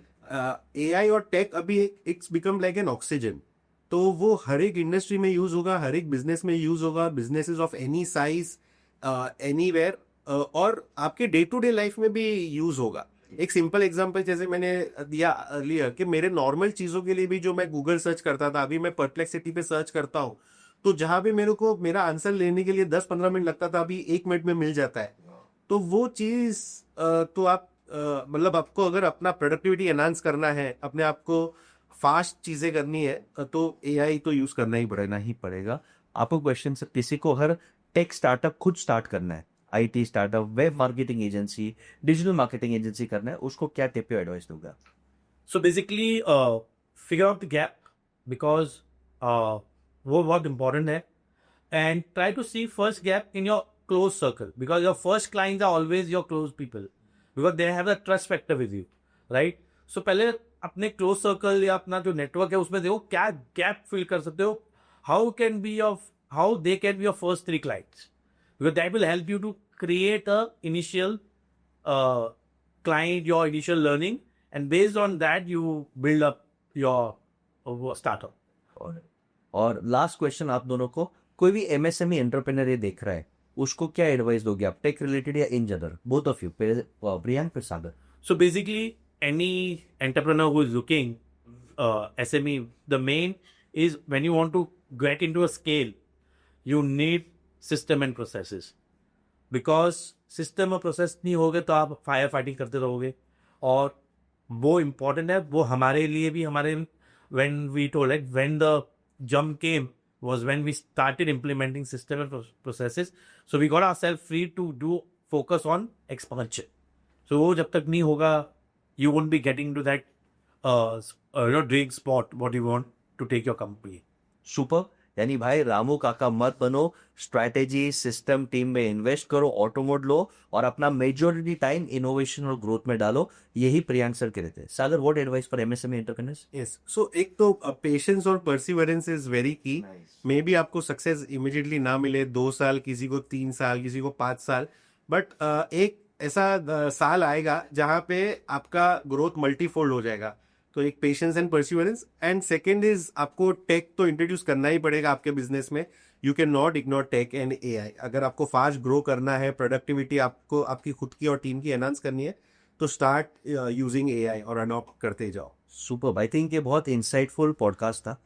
[SPEAKER 2] एआई और टेक अभी it's become like an oxygen, तो वो हर एक इंडस्ट्री में यूज होगा, हर एक बिजनेस में यूज होगा, businesses of any size, anywhere, और आपके डे टू डे लाइफ में भी यूज होगा। एक सिंपल एग्जांपल जैसे मैंने दिया अर्लियर कि मेरे नॉर्मल चीजों के लिए भी जो मैं गूगल सर्च करता था, अभी मैं परप्लेक्सिटी पे सर्च करता हूँ, तो जहां पे मेरे को मेरा आंसर लेने के लिए 10-15 मिनट लगता था, अभी 1 मिनट में मिल जाता है। तो वो चीज तो आप मतलब आपको अगर अपना प्रोडक्टिविटी एनहांस करना है, अपने आप को फास्ट चीजें करनी है, तो एआई तो यूज करना ही
[SPEAKER 1] पड़ेगा। आपको क्वेश्चन से किसी को अगर टेक स्टार्टअप खुद स्टार्ट करना है, IT startup, web marketing agency, digital marketing agency करना है, उसको क्या टिप या एडवाइस दूंगा?
[SPEAKER 3] So basically, figure out the gap because वो बहुत important है, and try to see first gap in your close circle because your first clients are always your close people because they have the trust factor with you, right? So पहले अपने close circle या अपना जो network है उसमें देखो क्या gap fill कर सकते हो, how can be your how they can be your first 3 clients, because that will help you to create a initial client, your initial learning, and based on that you build up your startup.
[SPEAKER 1] और last question आप दोनों को, कोई भी MSME entrepreneur ये देख रहा है, उसको क्या एडवाइस दोगे आप, टेक रिलेटेड या in general, both of you, Priyank फिर सागर.
[SPEAKER 3] So basically, any entrepreneur who is looking SME, the main is when you want to get into a scale, you need system and processes. Because system और process नहीं होगे तो आप fire fighting करते रहोगे, और वो इम्पोर्टेंट है. वो हमारे लिए भी, हमारे when we told, like when the jump came was when we started implementing system and processes. So we got ourselves free to do focus on expansion. So वो जब तक नहीं होगा, you won't be getting to that dream spot what you want to take your company.
[SPEAKER 1] Super. यानी भाई रामू काका मत बनो, strategy system team में इन्वेस्ट करो, ऑटोमोड लो और अपना मेजॉरिटी टाइम इनोवेशन और ग्रोथ में डालो. यही प्रियांक सर कह रहे थे. Sagar, what advice for MSME entrepreneurs?
[SPEAKER 2] Yes, so एक तो पेशेंस और perseverance is very key. May be आपको सक्सेस इमिडिएटली ना मिले, 2 साल, किसी को 3 साल, किसी को 5 साल, बट एक ऐसा साल आएगा जहां पे आपका ग्रोथ मल्टीफोल्ड हो जाएगा. तो एक patience and perseverance. And second is आपको टेक तो इंट्रोड्यूस करना ही पड़ेगा आपके बिजनेस में. You can not ignore tech and AI. अगर आपको फास्ट ग्रो करना है, प्रोडक्टिविटी आपको आपकी खुद की और टीम की एनहांस करनी है, तो स्टार्ट यूजिंग एआई और अडॉप्ट करते जाओ.
[SPEAKER 1] सुपर. आई थिंक ये बहुत इंसाइटफुल पॉडकास्ट था.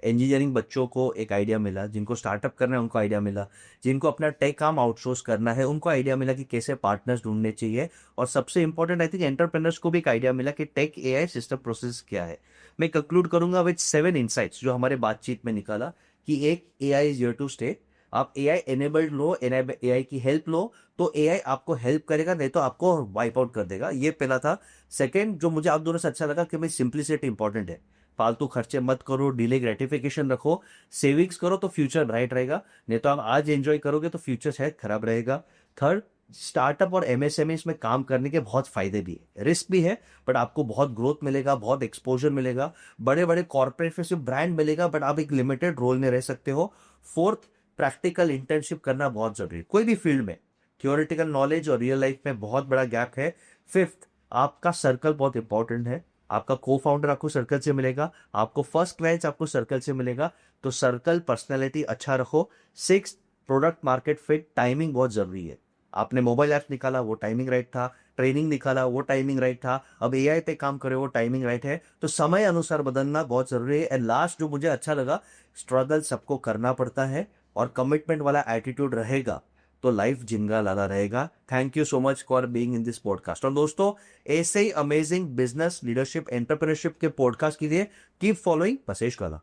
[SPEAKER 1] इंजीनियरिंग बच्चों को एक आइडिया मिला, जिनको स्टार्टअप करना है उनको आइडिया मिला, जिनको अपना टेक काम आउटसोर्स करना है उनको आइडिया मिला कि कैसे पार्टनर्स ढूंढने चाहिए, और सबसे इंपॉर्टेंट आई थिंक एंटरप्रेन्योर्स को भी एक आइडिया मिला कि टेक एआई सिस्टम प्रोसेस क्या है. मैं कंक्लूड करूंगा विद 7 इंसाइट्स जो हमारे बातचीत में निकाला. कि एक, AI is here to stay. आप एआई एनेबल्ड लो, एआई की हेल्प लो, तो एआई आपको हेल्प करेगा, नहीं तो आपको वाइप आउट कर देगा. ये पहला था. सेकंड, जो मुझे आप दोनों से अच्छा लगा कि भाई सिंप्लिसिटी इंपॉर्टेंट है. फालतू खर्चे मत करो, डिले ग्रेटिफिकेशन रखो, सेविंग्स करो तो फ्यूचर ब्राइट रहेगा, नहीं तो आप आज एंजॉय करोगे तो फ्यूचर शायद खराब रहेगा. थर्ड, स्टार्टअप और एमएसएमई में काम करने के बहुत फायदे भी है, रिस्क भी है, बट आपको बहुत ग्रोथ मिलेगा, बहुत एक्सपोजर मिलेगा, बड़े बड़े कॉर्पोरेट से ब्रांड मिलेगा, बट आप एक लिमिटेड रोल में रह सकते हो. फोर्थ, प्रैक्टिकल इंटर्नशिप करना बहुत जरूरी है कोई भी फील्ड में. थियोरेटिकल नॉलेज और रियल लाइफ में बहुत बड़ा गैप है. फिफ्थ, आपका सर्कल बहुत इंपॉर्टेंट है. आपका को फाउंडर आपको सर्कल से मिलेगा, आपको फर्स्ट क्लाइंट्स आपको सर्कल से मिलेगा, तो सर्कल पर्सनैलिटी अच्छा रखो. Six, product market fit, timing बहुत जरूरी है. आपने मोबाइल ऐप निकाला, वो टाइमिंग राइट था. ट्रेनिंग निकाला, वो टाइमिंग राइट था. अब एआई पे काम करे, वो टाइमिंग राइट है. तो समय अनुसार बदलना बहुत जरूरी है. एंड लास्ट जो मुझे अच्छा लगा, स्ट्रगल सबको करना पड़ता है और कमिटमेंट वाला एटीट्यूड रहेगा तो लाइफ जिंगा लाला रहेगा. Thank you so much for being in this podcast. और दोस्तों, ऐसे ही अमेजिंग बिजनेस, लीडरशिप, एंटरप्रेन्योरशिप के पॉडकास्ट के लिए कीप फॉलोइंग बसेश काला.